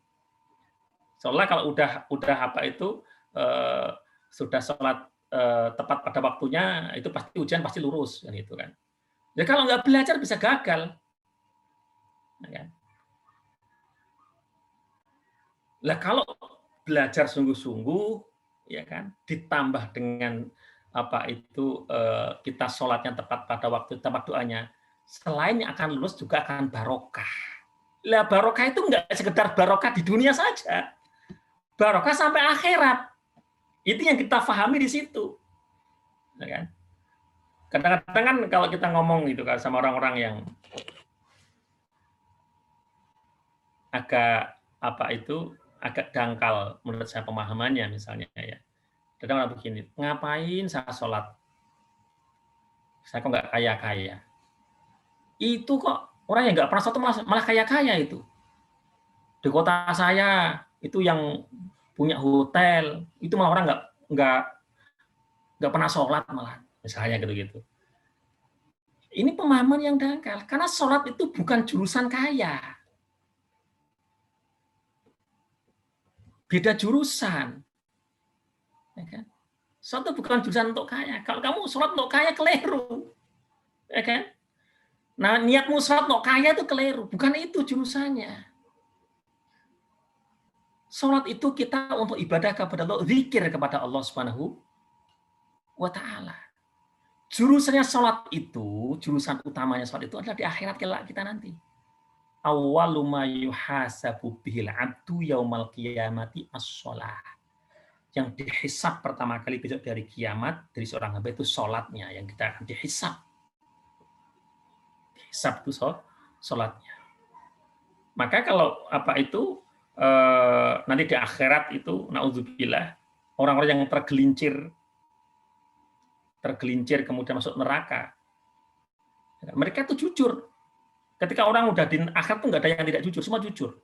Soalnya kalau udah sudah sholat tepat pada waktunya, itu pasti ujian pasti lurus kan itu kan. Ya kalau nggak belajar bisa gagal. Ya. Lah kalau belajar sungguh-sungguh, ya kan, ditambah dengan kita sholatnya tepat pada waktu, tempat doanya, selain akan lulus juga akan barokah. Lah barokah itu nggak sekedar barokah di dunia saja, barokah sampai akhirat. Itu yang kita pahami di situ. Ya kan? Kadang-kadang kan kalau kita ngomong gitu kan sama orang-orang yang agak agak dangkal menurut saya pemahamannya misalnya ya. Kadang orang begini, ngapain saya sholat? Saya kok nggak kaya-kaya. Itu kok orang yang nggak pernah sholat malah kaya-kaya itu. Di kota saya itu yang punya hotel itu malah orang nggak pernah sholat malah, misalnya gitu-gitu. Ini pemahaman yang dangkal karena sholat itu bukan jurusan kaya, beda jurusan. Ya kan? Sholat itu bukan jurusan untuk kaya. Kalau kamu sholat untuk kaya keliru, ya kan? Nah niatmu sholat untuk kaya itu keliru, bukan itu jurusannya. Sholat itu kita untuk ibadah kepada Allah, zikir kepada Allah Subhanahu wa Ta'ala. Jurusannya sholat itu, jurusan utamanya sholat itu adalah di akhirat kita nanti. Awwalu ma yuhasabu bihil abdu yaumal qiyamati as-sholah. Yang dihisab pertama kali besok dari kiamat dari seorang hamba itu sholatnya yang kita akan dihisab. Dihisab itu sholatnya. Maka kalau nanti di akhirat itu naudzubillah orang-orang yang tergelincir kemudian masuk neraka. Mereka itu jujur. Ketika orang udah di akhir tuh nggak ada yang tidak jujur, semua jujur.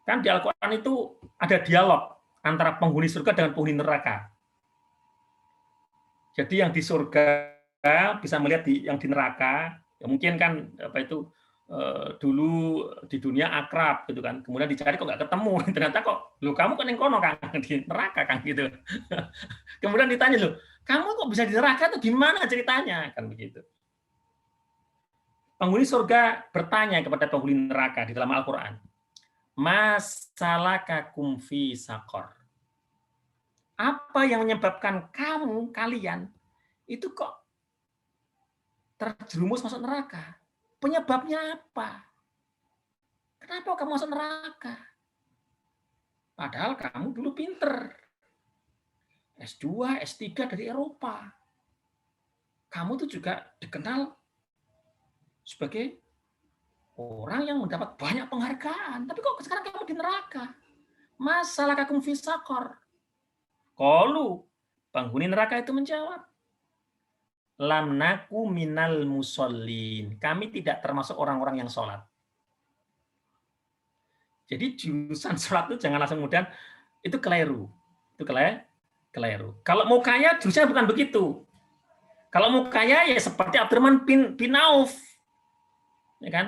Kan di Al-Quran itu ada dialog antara penghuni surga dengan penghuni neraka. Jadi yang di surga bisa melihat yang di neraka, ya mungkin kan dulu di dunia akrab gitu kan, kemudian dicari kok nggak ketemu, ternyata kok, "Loh kamu kan yang kono Kang, di neraka Kang," gitu. Kemudian ditanya, "Loh, kamu kok bisa di neraka tuh gimana ceritanya?" Kan begitu. Penghuni surga bertanya kepada penghuni neraka di dalam Al-Qur'an, "Mas salakakum fi saqar?" Apa yang menyebabkan kalian itu kok terjerumus masuk neraka? Penyebabnya apa? Kenapa kamu masuk neraka? Padahal kamu dulu pinter. S2, S3 dari Eropa. Kamu tuh juga dikenal sebagai orang yang mendapat banyak penghargaan. Tapi kok sekarang kamu di neraka? Masalah kakum fisakor. Qalu, penghuni neraka itu menjawab, lam naku minal musallin. Kami tidak termasuk orang-orang yang sholat. Jadi jurusan sholat itu jangan langsung kemudian itu keliru. Itu keliru. Kalau mau kaya jurusannya bukan begitu. Kalau mau kaya ya seperti Abdurrahman bin Auf. Ya kan?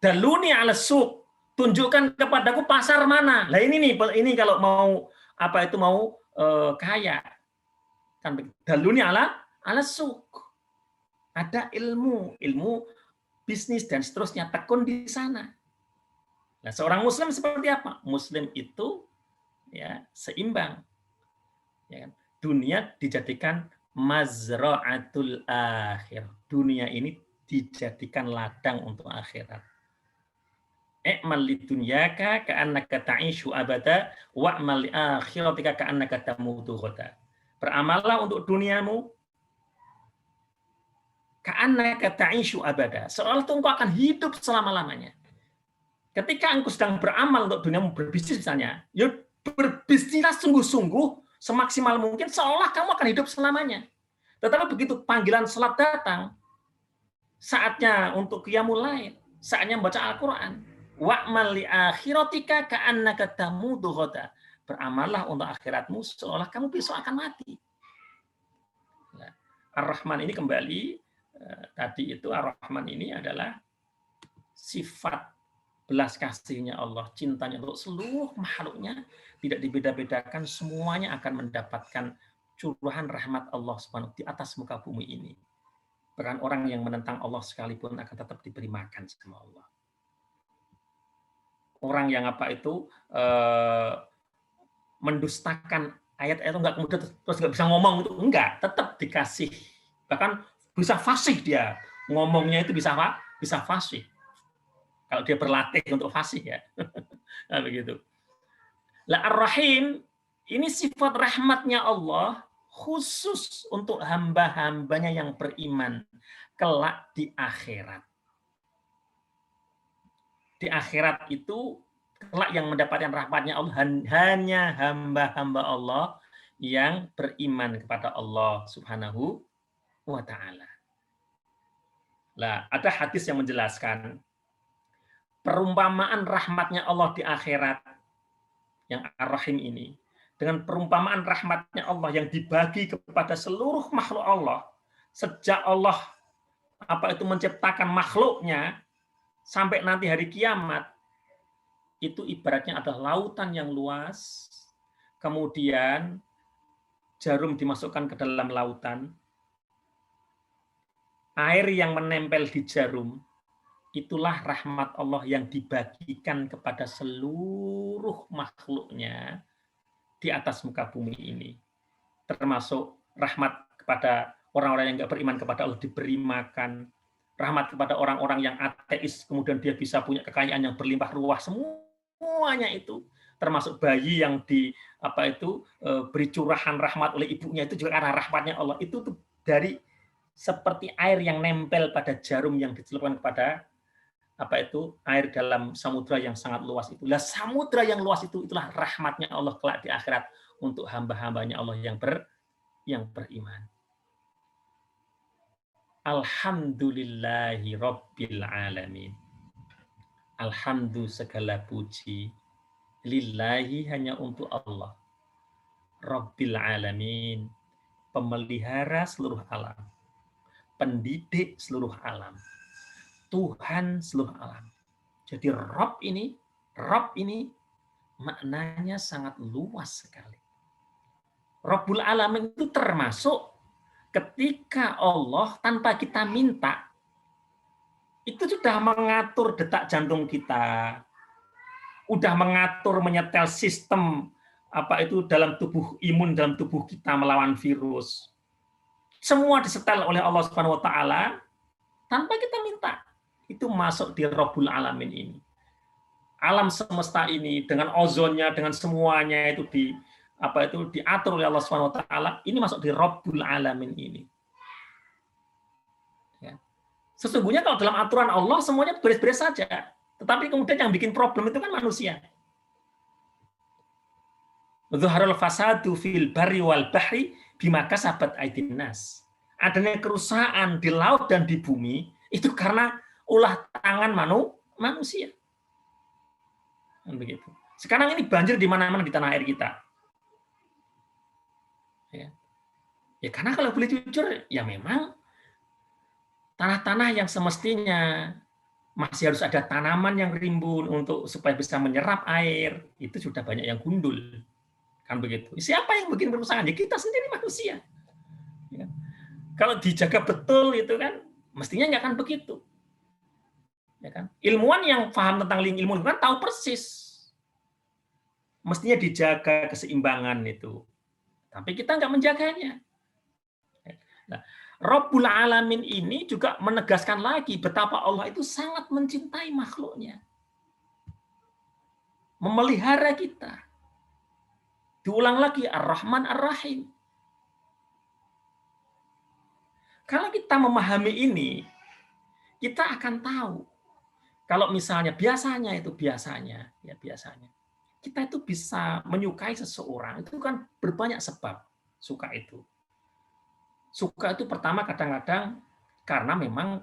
Daluni ala suq. Tunjukkan kepadaku pasar mana. Lah ini kalau mau apa itu mau kaya. Kan daluni ala suq. Ada ilmu bisnis dan seterusnya, tekun di sana. Nah, seorang muslim seperti apa? Muslim itu ya seimbang. Ya kan? Dunia dijadikan mazra'atul akhir. Dunia ini dijadikan ladang untuk akhirat. I'mal lidunyaka ka'annaka ta'ishu abada wa'mal li akhiratika ka'annaka tamutu ghada. Beramallah untuk duniamu ka'annaka ta'ishu abada. Seolah engkau akan hidup selama-lamanya. Ketika engkau sedang beramal untuk duniamu, berbisnis misalnya, ya berbisnislah sungguh-sungguh semaksimal mungkin seolah kamu akan hidup selamanya. Tetapi begitu panggilan salat datang, saatnya untuk qiyamul lail, saatnya membaca Al-Qur'an, wa'mal li akhiratika ka'annaka tamutu ghada. Beramallah untuk akhiratmu seolah kamu besok akan mati. Nah, Ar-Rahman ini kembali tadi itu Ar-Rahman ini adalah sifat belas kasihnya Allah, cintanya untuk seluruh makhluknya tidak dibeda-bedakan, semuanya akan mendapatkan curahan rahmat Allah Subhanahu di atas muka bumi ini. Bahkan orang yang menentang Allah sekalipun akan tetap diberi makan sama Allah. Orang yang apa itu mendustakan ayat-ayat itu enggak kemudian terus nggak bisa ngomong itu enggak, tetap dikasih. Bahkan bisa fasih dia. Ngomongnya itu bisa fasih. Kalau dia berlatih untuk fasih ya. Nah, begitu. Lah Ar-Rahim ini sifat rahmatnya Allah khusus untuk hamba-hambanya yang beriman kelak di akhirat. Di akhirat itu kelak yang mendapatkan rahmatnya Allah hanya hamba-hamba Allah yang beriman kepada Allah Subhanahu wa taala. Lah, ada hadis yang menjelaskan perumpamaan rahmatnya Allah di akhirat yang Ar-Rahim ini dengan perumpamaan rahmatnya Allah yang dibagi kepada seluruh makhluk Allah sejak Allah apa itu menciptakan makhluknya sampai nanti hari kiamat itu ibaratnya adalah lautan yang luas, kemudian jarum dimasukkan ke dalam lautan, air yang menempel di jarum, itulah rahmat Allah yang dibagikan kepada seluruh makhluknya di atas muka bumi ini. Termasuk rahmat kepada orang-orang yang nggak beriman kepada Allah diberi makan, rahmat kepada orang-orang yang ateis, kemudian dia bisa punya kekayaan yang berlimpah ruah, semuanya itu termasuk bayi yang beri curahan rahmat oleh ibunya itu juga karena rahmatnya Allah itu tuh dari seperti air yang nempel pada jarum yang dicelupkan kepada air dalam samudra yang sangat luas itu. Lah samudra yang luas itu itulah rahmatnya Allah kelak di akhirat untuk hamba-hambanya Allah yang beriman. Alhamdulillahi rabbil alamin. Alhamdulillah segala puji lillahi hanya untuk Allah. Rabbil alamin, pemelihara seluruh alam, pendidik seluruh alam. Tuhan seluruh alam. Jadi Rob ini maknanya sangat luas sekali. Rabbul Alamin itu termasuk ketika Allah tanpa kita minta, itu sudah mengatur detak jantung kita, udah mengatur menyetel sistem dalam tubuh imun dalam tubuh kita melawan virus. Semua disetel oleh Allah Subhanahu wa taala tanpa kita minta. Itu masuk di Rabbul Alamin ini. Alam semesta ini dengan ozonnya, dengan semuanya itu diatur oleh Allah Subhanahu wa taala, ini masuk di Rabbul Alamin ini. Ya. Sesungguhnya kalau dalam aturan Allah semuanya beres-beres saja. Tetapi kemudian yang bikin problem itu kan manusia. Zuharul fasadu fil barri wal bahri bima kasabat aydin nas. Adanya kerusakan di laut dan di bumi itu karena ulah tangan manusia. Dan begitu. Sekarang ini banjir di mana-mana di tanah air kita. Ya karena kalau boleh jujur, ya memang tanah-tanah yang semestinya masih harus ada tanaman yang rimbun supaya bisa menyerap air, itu sudah banyak yang gundul. Kan begitu. Siapa yang bikin kerusakan? Ya kita sendiri manusia. Ya. Kalau dijaga betul itu kan mestinya nggak akan begitu. Ya kan? Ilmuwan yang paham tentang ilmu lingkungan tahu persis. Mestinya dijaga keseimbangan itu. Tapi kita nggak menjaganya. Nah, Rabbul Alamin ini juga menegaskan lagi betapa Allah itu sangat mencintai makhluknya. Memelihara kita. Diulang lagi, Ar-Rahman Ar-Rahim. Kalau kita memahami ini, kita akan tahu. Kalau misalnya, biasanya, kita itu bisa menyukai seseorang, itu kan berbanyak sebab suka itu. Suka itu pertama kadang-kadang karena memang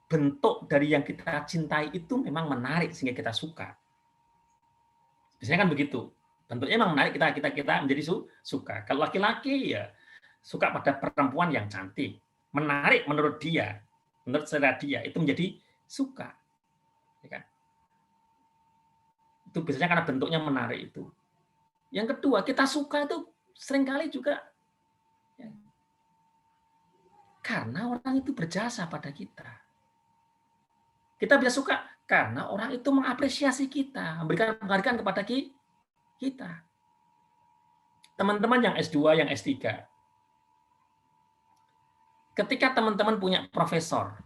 bentuk dari yang kita cintai itu memang menarik sehingga kita suka. Biasanya kan begitu. Bentuknya memang menarik kita menjadi suka. Kalau laki-laki ya suka pada perempuan yang cantik, menarik menurut dia, menurut selera dia itu menjadi suka. Ya kan? Itu biasanya karena bentuknya menarik itu. Yang kedua, kita suka itu seringkali juga karena orang itu berjasa pada kita. Kita bisa suka karena orang itu mengapresiasi kita, memberikan penghargaan kepada kita. Teman-teman yang S2, yang S3. Ketika teman-teman punya profesor,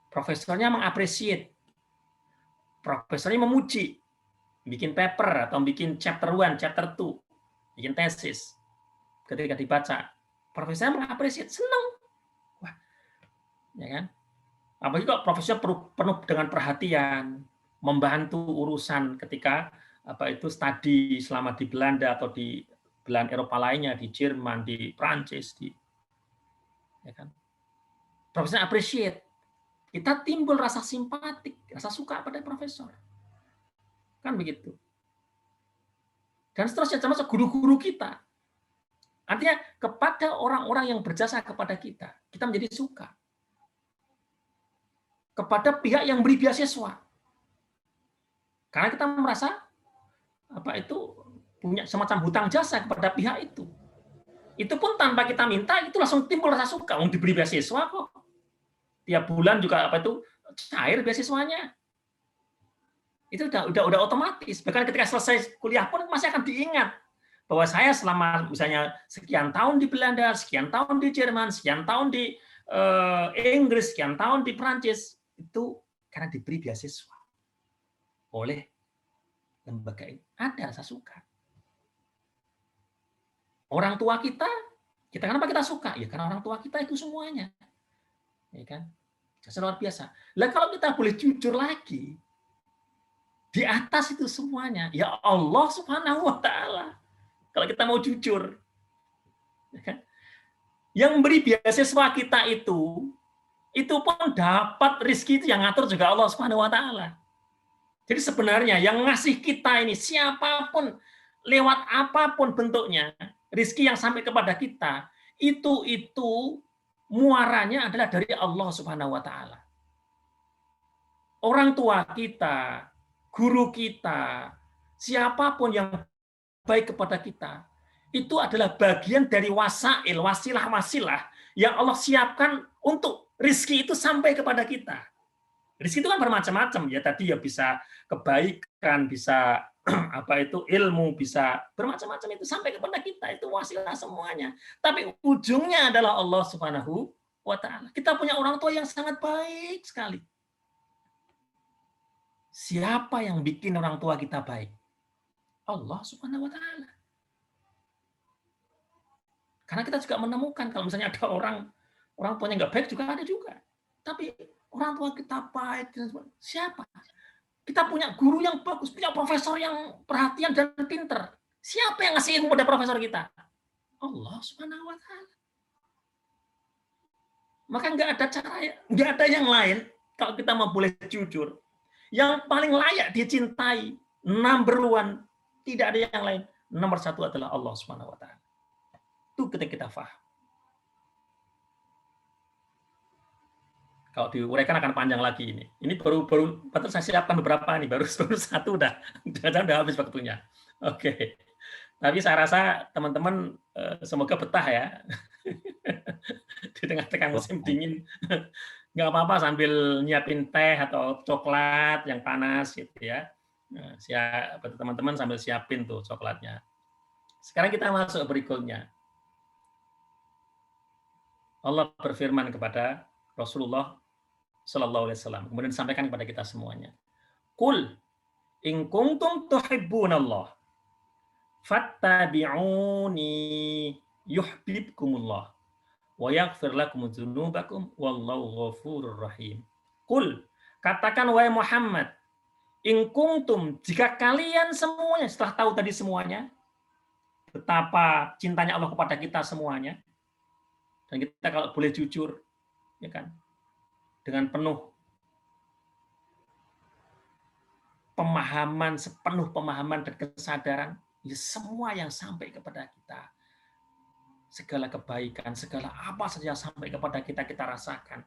profesornya mengapresiasi, profesornya memuji, bikin paper atau bikin chapter 1, chapter 2, bikin tesis. Ketika dibaca, profesornya mengapresiasi, senang. Wah, ya kan? Apalagi kalau profesor penuh dengan perhatian, membantu urusan ketika studi selama di Belanda atau di belahan Eropa lainnya, di Jerman, di Prancis, ya kan? Profesor appreciate. Kita timbul rasa simpatik, rasa suka pada profesor. Kan begitu. Dan seterusnya termasuk guru-guru kita. Artinya kepada orang-orang yang berjasa kepada kita menjadi suka. Kepada pihak yang beri beasiswa. Karena kita merasa punya semacam hutang jasa kepada pihak itu. Itu pun tanpa kita minta, itu langsung timbul rasa suka. Diberi beasiswa kok. Tiap bulan juga cair beasiswanya. Itu udah otomatis. Bahkan ketika selesai kuliah pun masih akan diingat bahwa saya selama misalnya sekian tahun di Belanda, sekian tahun di Jerman, sekian tahun di Inggris, sekian tahun di Prancis, itu karena diberi beasiswa oleh lembaga ini. Ada rasa suka. Orang tua kita kenapa kita suka? Ya karena orang tua kita itu semuanya. Ya kan? Jasa luar biasa. Lah kalau kita boleh jujur lagi, di atas itu semuanya, ya Allah Subhanahu wa taala. Kalau kita mau jujur. Ya kan? Yang beri beasiswa kita itu pun dapat rezeki itu yang ngatur juga Allah Subhanahu wa taala. Jadi sebenarnya yang ngasih kita ini siapapun lewat apapun bentuknya, rezeki yang sampai kepada kita itu muaranya adalah dari Allah Subhanahu wa taala. Orang tua kita, guru kita, siapapun yang baik kepada kita, itu adalah bagian dari wasail, wasilah-wasilah yang Allah siapkan untuk rizki itu sampai kepada kita. Rizki itu kan bermacam-macam ya, tadi ya bisa kebaikan, bisa apa itu ilmu, bisa bermacam-macam, itu sampai kepada kita, itu wasilah semuanya. Tapi ujungnya adalah Allah Subhanahu wa taala. Kita punya orang tua yang sangat baik sekali. Siapa yang bikin orang tua kita baik? Allah Subhanahu wa taala. Karena kita juga menemukan kalau misalnya ada orang tuanya nggak baik juga ada juga. Tapi orang tua kita baik, siapa? Kita punya guru yang bagus, punya profesor yang perhatian dan pinter. Siapa yang ngasih ilmu pada profesor kita? Allah Subhanahu wa taala. Maka nggak ada cara, nggak ada yang lain kalau kita mau boleh jujur. Yang paling layak dicintai, number one, tidak ada yang lain. Nomor satu adalah Allah Subhanahu wa taala. Itu ketika kita faham. Kalau diuraikan akan panjang lagi ini. Ini baru saya siapkan beberapa nih, baru satu udah habis waktunya. Oke. Tapi saya rasa teman-teman semoga betah ya. Di tengah-tengah musim dingin. Nggak apa-apa sambil nyiapin teh atau coklat yang panas gitu ya. Nah, teman-teman sambil siapin tuh coklatnya. Sekarang kita masuk berikutnya. Allah berfirman kepada Rasulullah Sallallahu Alaihi Wasallam, kemudian disampaikan kepada kita semuanya. Qul in kuntum tuhibbunallah fattabi'uni yuhibbukumullah wa yaghfir lakum dzunubakum wallahu ghafurur rahim. Qul, katakan wahai Muhammad, in kuntum, jika kalian semuanya setelah tahu tadi semuanya betapa cintanya Allah kepada kita semuanya, dan kita kalau boleh jujur, ya kan, dengan penuh pemahaman, sepenuh pemahaman dan kesadaran, ya semua yang sampai kepada kita, segala kebaikan, segala apa saja sampai kepada kita, kita rasakan.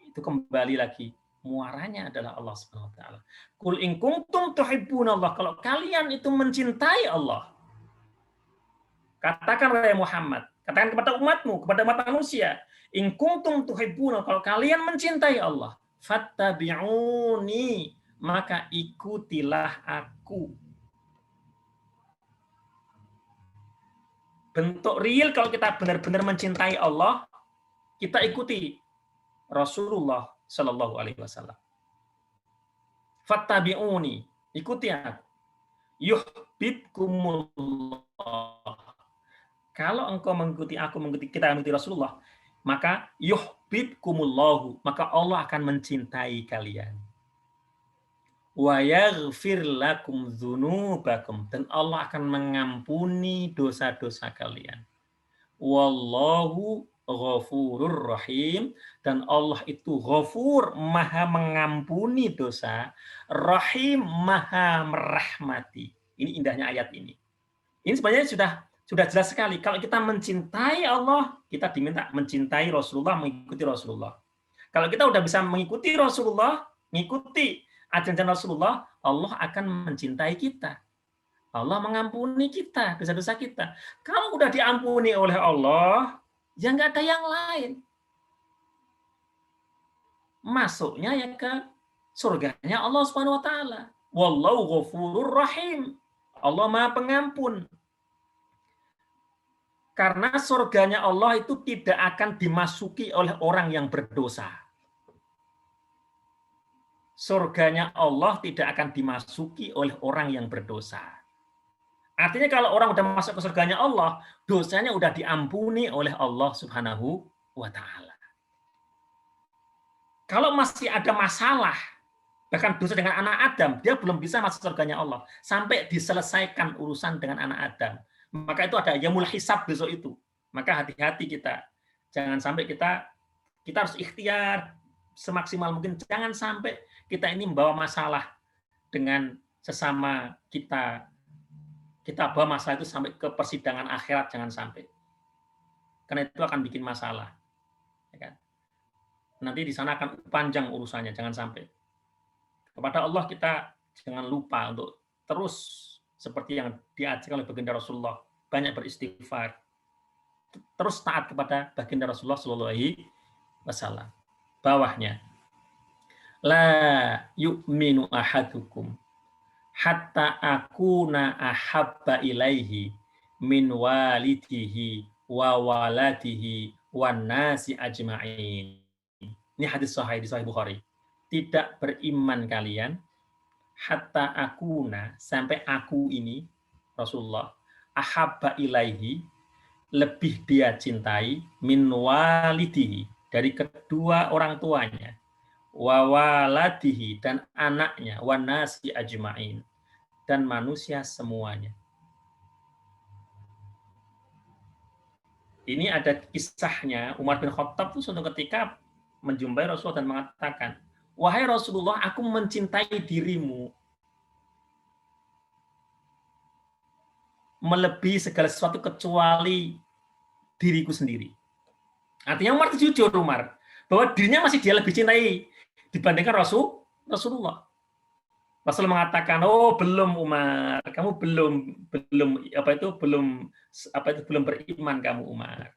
Itu kembali lagi, muaranya adalah Allah Subhanahu wa taala. Qul in kuntum tuhibbunallah, kalau kalian itu mencintai Allah, katakan wahai Muhammad, katakan kepada umatmu, kepada umat manusia, in kuntum tuhibbuna, kalau kalian mencintai Allah, fattabi'uni, maka ikutilah aku. Bentuk real kalau kita benar-benar mencintai Allah, kita ikuti Rasulullah Shallallahu Alaihi Wasallam. Fattabi'uni, ikuti aku. Yuhibbukumullah. Kalau engkau mengikuti aku, kita mengikuti Rasulullah, maka yuhibbukumullahu, maka Allah akan mencintai kalian. Wa yaghfir lakum dzunubakum, dan Allah akan mengampuni dosa-dosa kalian. Wallahu ghafurur rahim, dan Allah itu ghafur, maha mengampuni dosa, rahim, maha merahmati. Ini indahnya ayat ini. Ini sebenarnya sudah jelas sekali. Kalau kita mencintai Allah, kita diminta mencintai Rasulullah, mengikuti Rasulullah. Kalau kita udah bisa mengikuti Rasulullah, mengikuti ajaran Rasulullah, Allah akan mencintai kita. Allah mengampuni kita, dosa-dosa kita. Kalau udah diampuni oleh Allah, ya nggak ada yang lain. Masuknya ya ke surganya Allah Subhanahu wa taala. Wallahu ghafurur rahim. Allah Maha Pengampun. Karena surganya Allah itu tidak akan dimasuki oleh orang yang berdosa. Surganya Allah tidak akan dimasuki oleh orang yang berdosa. Artinya kalau orang udah masuk ke surganya Allah, dosanya udah diampuni oleh Allah Subhanahu wa taala. Kalau masih ada masalah, bahkan dosa dengan anak Adam, dia belum bisa masuk surganya Allah sampai diselesaikan urusan dengan anak Adam. Maka itu ada yaumul hisab besok itu. Maka hati-hati kita. Jangan sampai kita harus ikhtiar semaksimal mungkin. Jangan sampai kita ini membawa masalah dengan sesama kita. Kita bawa masalah itu sampai ke persidangan akhirat, jangan sampai. Karena itu akan bikin masalah. Ya kan? Nanti di sana akan panjang urusannya, jangan sampai. Kepada Allah kita jangan lupa untuk terus seperti yang diajarkan oleh baginda Rasulullah, banyak beristighfar, terus taat kepada baginda Rasulullah Shallallahu Alaihi Wasallam. Bawahnya, la yu'minu ahadukum hatta akuna ahabba ilaihi min walidihi wa waladihi wan nasi ajma'in. Ini hadis sahih di Sahih Bukhari. Tidak beriman kalian hatta akuna, sampai aku ini Rasulullah ahabba ilaihi, lebih dia cintai min walidihi, dari kedua orang tuanya, wa waladihi, dan anaknya, wan nasi ajma'in, dan manusia semuanya. Ini ada kisahnya, Umar bin Khattab itu suatu ketika menjumpai Rasulullah dan mengatakan, wahai Rasulullah, aku mencintai dirimu melebihi segala sesuatu kecuali diriku sendiri. Artinya Umar itu jujur, Umar, bahwa dirinya masih dia lebih cintai dibandingkan Rasulullah. Rasul mengatakan, oh belum Umar, kamu belum beriman kamu Umar.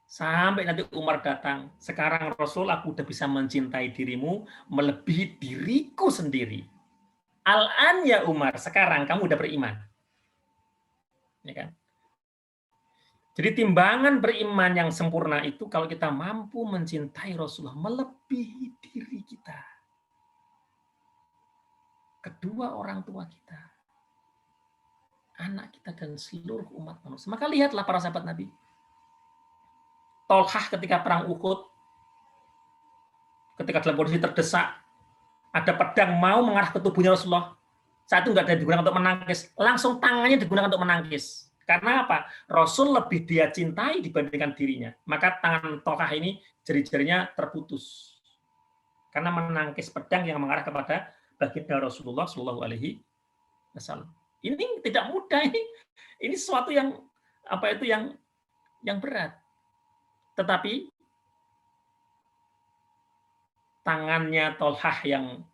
Sampai nanti Umar datang, sekarang Rasul, aku udah bisa mencintai dirimu melebihi diriku sendiri. Al-an ya Umar, sekarang kamu udah beriman. Ya kan? Jadi timbangan beriman yang sempurna itu kalau kita mampu mencintai Rasulullah melebihi diri kita, kedua orang tua kita, anak kita, dan seluruh umat manusia. Maka lihatlah para sahabat Nabi. Tolhah ketika perang Uhud, ketika dalam kondisi terdesak, ada pedang mau mengarah ke tubuhnya Rasulullah. Saat itu nggak ada digunakan untuk menangkis, langsung tangannya digunakan untuk menangkis. Karena apa? Rasul lebih dia cintai dibandingkan dirinya. Maka tangan Tolhah ini jari-jarinya terputus. Karena menangkis pedang yang mengarah kepada baginda Rasulullah Shallallahu Alaihi Wasallam. Ini tidak mudah, ini sesuatu yang yang berat. Tetapi tangannya Tolhah yang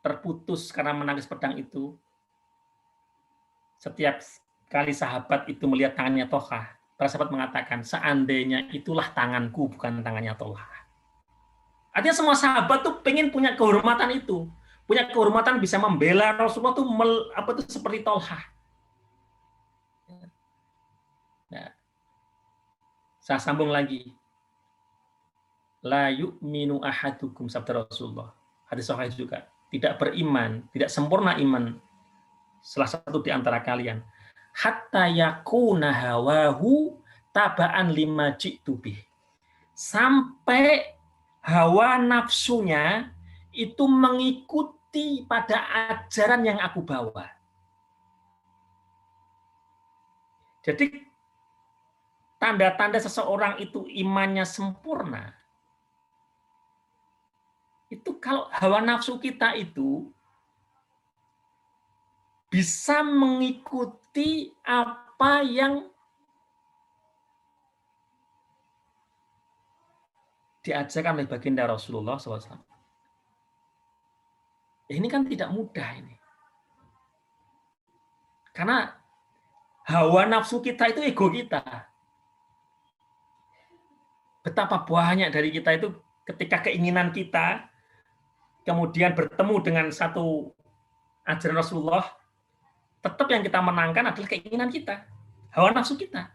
terputus karena menangkis pedang itu, setiap kali sahabat itu melihat tangannya Tolhah, para sahabat mengatakan, seandainya itulah tanganku, bukan tangannya Tolhah. Artinya semua sahabat tuh pengen punya kehormatan itu, punya kehormatan bisa membela Rasulullah tuh seperti Tolhah. Nah, saya sambung lagi. La yu'minu ahadukum, sabda Rasulullah. Hadis sahih juga. Tidak beriman, tidak sempurna iman salah satu di antara kalian, hatta yakuna hawahu taba'an lima ji'tu bih, sampai hawa nafsunya itu mengikuti pada ajaran yang aku bawa. Jadi tanda-tanda seseorang itu imannya sempurna itu kalau hawa nafsu kita itu bisa mengikuti apa yang diajarkan oleh baginda Rasulullah SAW. Ini kan tidak mudah ini. Karena hawa nafsu kita itu ego kita. Betapa banyak dari kita itu ketika keinginan kita kemudian bertemu dengan satu ajaran Rasulullah, tetap yang kita menangkan adalah keinginan kita, hawa nafsu kita.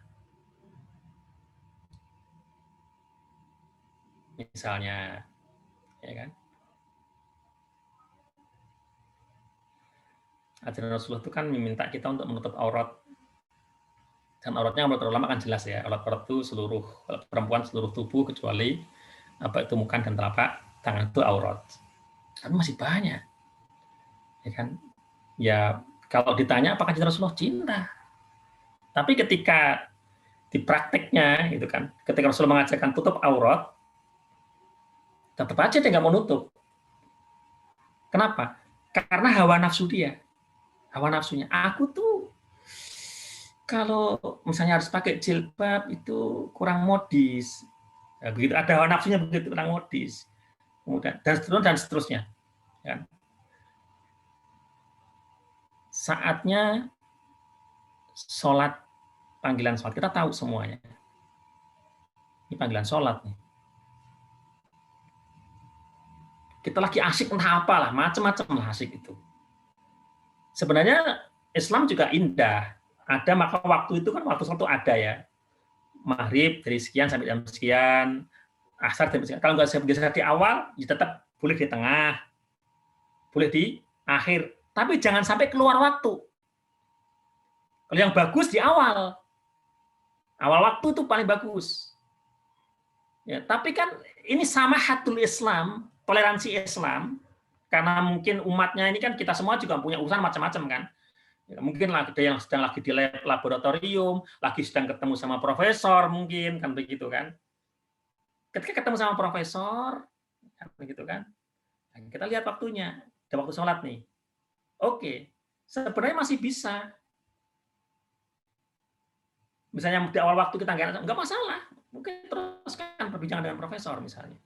Misalnya, ya kan? Ajaran Rasulullah itu kan meminta kita untuk menutup aurat. Dan auratnya menurut ulama kan jelas ya, aurat itu seluruh perempuan seluruh tubuh kecuali muka dan telapak tangan itu aurat. Tapi masih banyak, ya kan? Ya kalau ditanya apakah cinta Rasulullah, cinta. Tapi ketika di prakteknya, gitu kan, ketika Rasulullah mengajarkan tutup aurat, tetap aja dia nggak mau nutup. Kenapa? Karena hawa nafsu dia, hawa nafsunya. Aku tuh kalau misalnya harus pakai jilbab itu kurang modis. Nah, begitu ada hawa nafsunya begitu kurang modis. Kemudian dan seterusnya. Ya. Saatnya sholat, panggilan sholat. Kita tahu semuanya. Ini panggilan sholat nih. Kita lagi asik entah apalah, macam-macam lah asik itu. Sebenarnya Islam juga indah. Ada maka waktu itu kan waktu sholat itu ada ya. Maghrib dari sekian sampai jam sekian, asar jam sekian. Kalau nggak bisa di awal, ya tetap boleh di tengah, boleh di akhir. Tapi jangan sampai keluar waktu. Kalau yang bagus di awal. Awal waktu itu paling bagus. Ya, tapi kan ini sama hatul Islam, toleransi Islam, karena mungkin umatnya ini kan kita semua juga punya urusan macam-macam kan. Ya, mungkin ada yang sedang lagi di laboratorium, lagi sedang ketemu sama profesor mungkin kan begitu kan. Ketika ketemu sama profesor, kan begitu kan. Kita lihat waktunya, ada waktu sholat nih. Oke, sebenarnya masih bisa. Misalnya di awal waktu kita nggak masalah, mungkin teruskan perbincangan dengan profesor misalnya.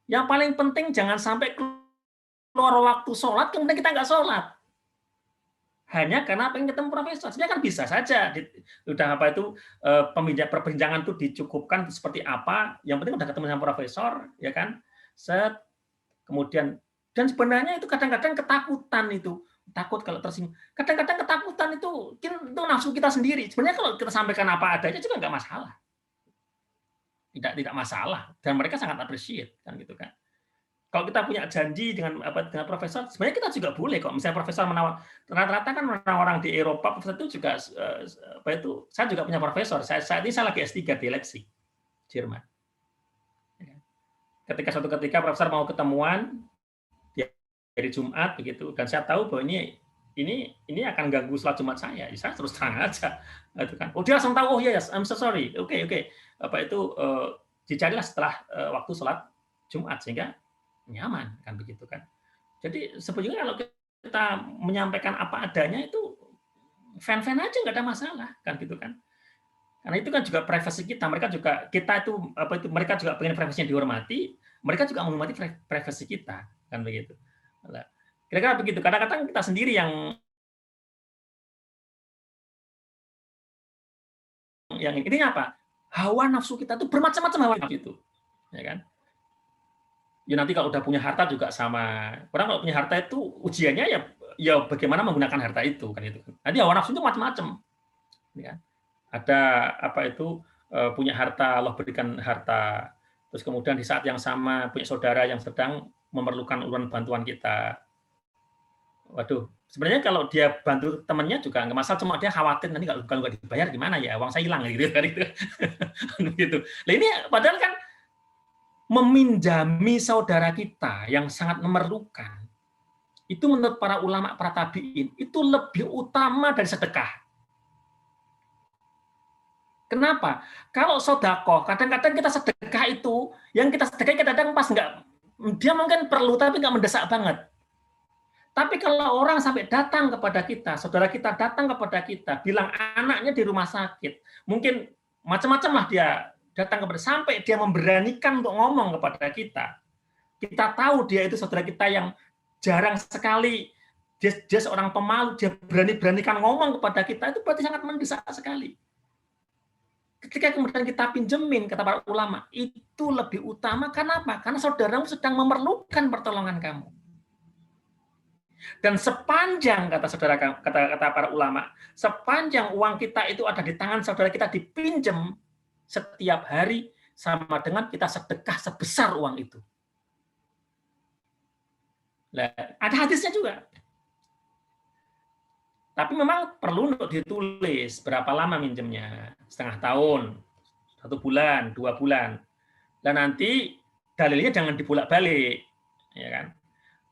Yang paling penting jangan sampai keluar waktu sholat, kemudian kita nggak sholat. Hanya karena pengen ketemu profesor. Sebenarnya kan bisa saja. Udah apa itu perbincangan itu dicukupkan seperti apa. Yang penting udah ketemu sama profesor, ya kan. Set. Kemudian dan sebenarnya itu kadang-kadang ketakutan itu. Takut kalau tersinggung. Kadang-kadang ketakutan itu nafsu kita sendiri. Sebenarnya kalau kita sampaikan apa adanya juga nggak masalah. Tidak masalah. Dan mereka sangat appreciate kan gitu kan. Kalau kita punya janji dengan profesor, sebenarnya kita juga boleh kok. Misalnya profesor menawar, rata-rata kan orang-orang di Eropa profesor itu juga saya juga punya profesor. Saat ini saya lagi S3 di Leipzig, Jerman. Ketika profesor mau ketemuan di hari Jumat begitu, dan saya tahu bahwa ini akan ganggu sholat Jumat saya. Ya, saya terus terang aja, itu kan. Oh dia langsung tahu, oh yes, I'm so sorry. Oke. Dicarilah setelah waktu sholat Jumat sehingga nyaman kan begitu kan. Jadi sebetulnya kalau kita menyampaikan apa adanya itu fan-fan aja nggak ada masalah kan gitu kan. Karena itu kan juga privasi kita. Mereka juga pengen privasinya dihormati. Mereka juga menghormati privasi kita kan begitu. Kira-kira begitu. Kadang-kadang kita sendiri yang intinya apa? Hawa nafsu kita itu bermacam-macam hawa nafsu itu, ya kan? Ya nanti kalau udah punya harta juga sama. Orang kalau punya harta itu ujiannya ya bagaimana menggunakan harta itu kan itu. Nanti hawa nafsu itu macam-macam. Ya. Ada punya harta, Allah berikan harta. Terus kemudian di saat yang sama punya saudara yang sedang memerlukan uluran bantuan kita. Waduh, sebenarnya kalau dia bantu temannya juga nggak masalah, cuma dia khawatir nanti kalau nggak dibayar gimana ya, uang saya hilang gitu kan itu. Gitu. Nah ini padahal kan meminjami saudara kita yang sangat memerlukan, itu menurut para ulama, para tabi'in, itu lebih utama dari sedekah. Kenapa? Kalau sedekah, kadang-kadang kita sedekah itu, yang kita sedekah kadang-kadang pas nggak, dia mungkin perlu tapi nggak mendesak banget. Tapi kalau orang sampai datang kepada kita, saudara kita datang kepada kita, bilang anaknya di rumah sakit, mungkin macam-macam lah dia datang kepada, sampai dia memberanikan untuk ngomong kepada kita. Kita tahu dia itu saudara kita yang jarang sekali, dia seorang pemalu, dia berani-beranikan ngomong kepada kita, itu berarti sangat mendesak sekali. Ketika kemudian kita pinjemin, kata para ulama, itu lebih utama. Kenapa? Karena saudaramu sedang memerlukan pertolongan kamu. Dan sepanjang, kata para ulama, sepanjang uang kita itu ada di tangan saudara kita dipinjam setiap hari, sama dengan kita sedekah sebesar uang itu. Nah, ada hadisnya juga. Tapi memang perlu untuk ditulis berapa lama minjemnya, setengah tahun, 1 bulan, 2 bulan. Dan nanti dalilnya jangan dibolak-balik, ya kan?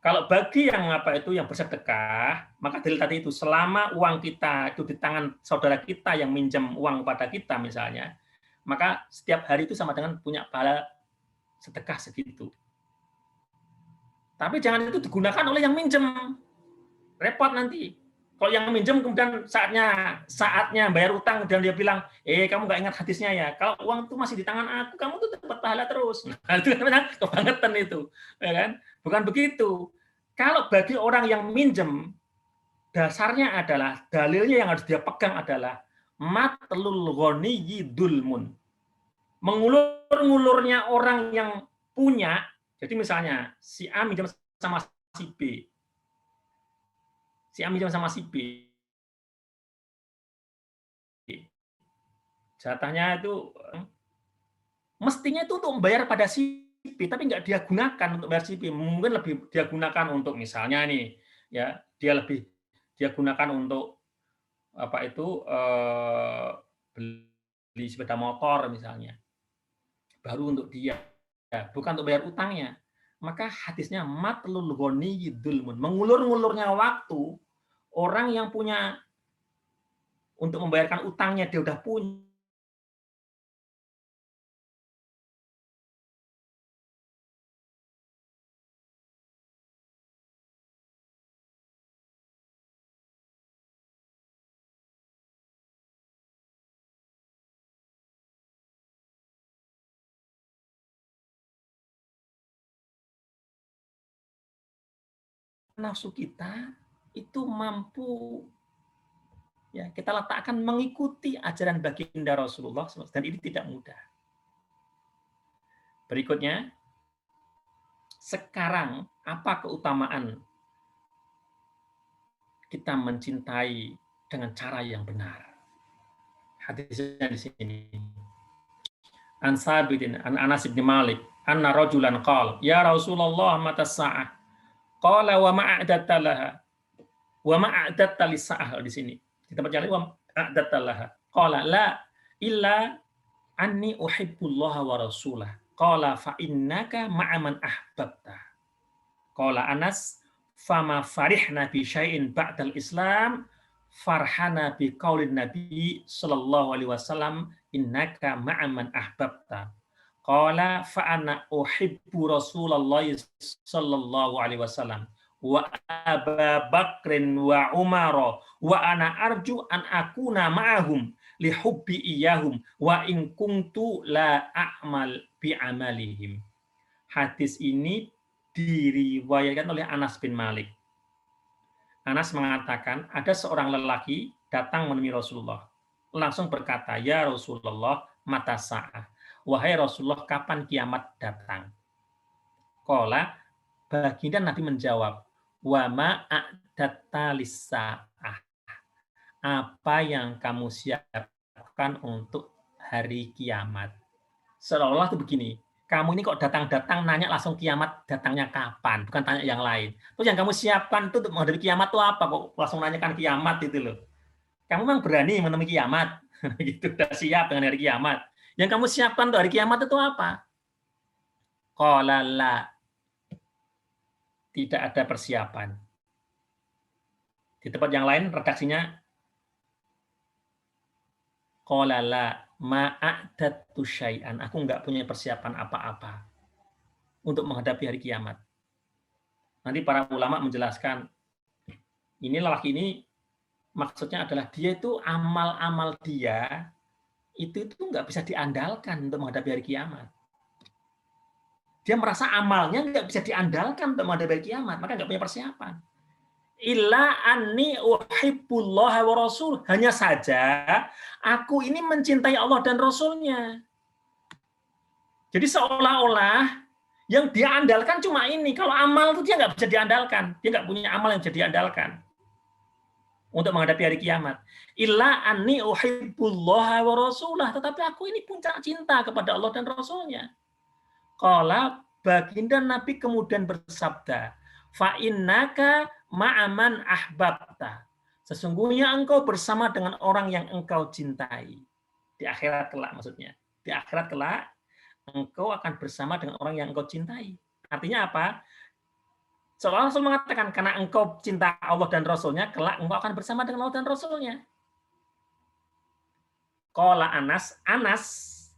Kalau bagi yang yang bersedekah, maka dalil tadi itu selama uang kita itu di tangan saudara kita yang minjem uang kepada kita misalnya, maka setiap hari itu sama dengan punya pahala sedekah segitu. Tapi jangan itu digunakan oleh yang minjem. Repot nanti. Kalau yang minjem kemudian saatnya bayar utang dan dia bilang, kamu nggak ingat hadisnya ya? Kalau uang itu masih di tangan aku, kamu tuh dapat pahala terus. Nah, itu namanya kebangetan itu, ya kan? Bukan begitu. Kalau bagi orang yang minjem, dasarnya adalah dalilnya yang harus dia pegang adalah matlul ghaniyyi dulmun. Mengulur-ngulurnya orang yang punya. Jadi misalnya si A minjem sama si B. Si A minjem sama si B. Jatahnya itu mestinya itu untuk membayar pada si B, tapi nggak dia gunakan untuk bayar si B. Mungkin lebih dia gunakan untuk misalnya nih, ya dia gunakan untuk apa itu beli sepeda motor misalnya, baru untuk dia, bukan untuk bayar utangnya. Maka hadisnya matlul ghaniyyi dzulmun, mengulur-ngulurnya waktu orang yang punya untuk membayarkan utangnya dia udah punya. Nafsu kita itu mampu ya kita letakkan mengikuti ajaran baginda Rasulullah SAW, dan ini tidak mudah. Berikutnya, sekarang apa keutamaan kita mencintai dengan cara yang benar? Hadisnya di sini. An Sabitin an Anas bin Malik, anna rajulan qala, ya Rasulullah mata sa'ah? Qala wa ma'adatta laha. Wa ma'adatta lis-sa'ah di sini. Di tempat yang lain wa ma'adatta laha. Qala la illa anni uhibbullaha wa rasulah. Qala fa innaka ma'aman ahbabta. Qala Anas fama farihna bi syai'in ba'dal Islam farhana bi qaulin Nabi sallallahu alaihi wasallam innaka ma'aman ahbabta. Qala fa ana uhibbu Rasulullah sallallahu alaihi wasallam wa Abu Bakrin wa Umar wa ana arju an akuna ma'ahum li hubbi iyahum wa in kuntu la a'mal bi amalihim. Hadis ini diriwayatkan oleh Anas bin Malik. Anas mengatakan ada seorang lelaki datang menemui Rasulullah. Langsung berkata, ya Rasulullah mata sa'ah. Wahai Rasulullah, kapan kiamat datang? Qala, baginda Nabi menjawab, wa ma a'datta lis-sa'ah. Apa yang kamu siapkan untuk hari kiamat? Seolah-olah itu begini, kamu ini kok datang-datang nanya langsung kiamat datangnya kapan, bukan tanya yang lain. Terus yang kamu siapkan itu untuk menghadapi kiamat itu apa? Kok langsung nanyakan kiamat itu loh. Kamu memang berani menemui kiamat? Gitu, udah siap dengan hari kiamat. Yang kamu siapkan untuk hari kiamat itu apa? Qala la. Tidak ada persiapan. Di tempat yang lain redaksinya qala la ma'adattu syai'an. Aku enggak punya persiapan apa-apa untuk menghadapi hari kiamat. Nanti para ulama menjelaskan, ini lelaki ini maksudnya adalah dia itu amal-amal dia itu nggak bisa diandalkan untuk menghadapi hari kiamat. Dia merasa amalnya nggak bisa diandalkan untuk menghadapi hari kiamat, maka nggak punya persiapan. Illa anni uhibbullaha wa rasul. Hanya saja aku ini mencintai Allah dan Rasulnya. Jadi seolah-olah yang dia andalkan cuma ini. Kalau amal itu dia nggak bisa diandalkan. Dia nggak punya amal yang bisa diandalkan untuk menghadapi hari kiamat. Illa anni uhibbullaha wa rasulah. Tetapi aku ini puncak cinta kepada Allah dan Rasulnya. Qala, baginda Nabi kemudian bersabda, fa innaka ma'aman ahbabta. Sesungguhnya engkau bersama dengan orang yang engkau cintai. Di akhirat kelak maksudnya. Di akhirat kelak engkau akan bersama dengan orang yang engkau cintai. Artinya apa? Seolah Rasul mengatakan, karena engkau cinta Allah dan Rasulnya, kelak engkau akan bersama dengan Allah dan Rasulnya. Qala Anas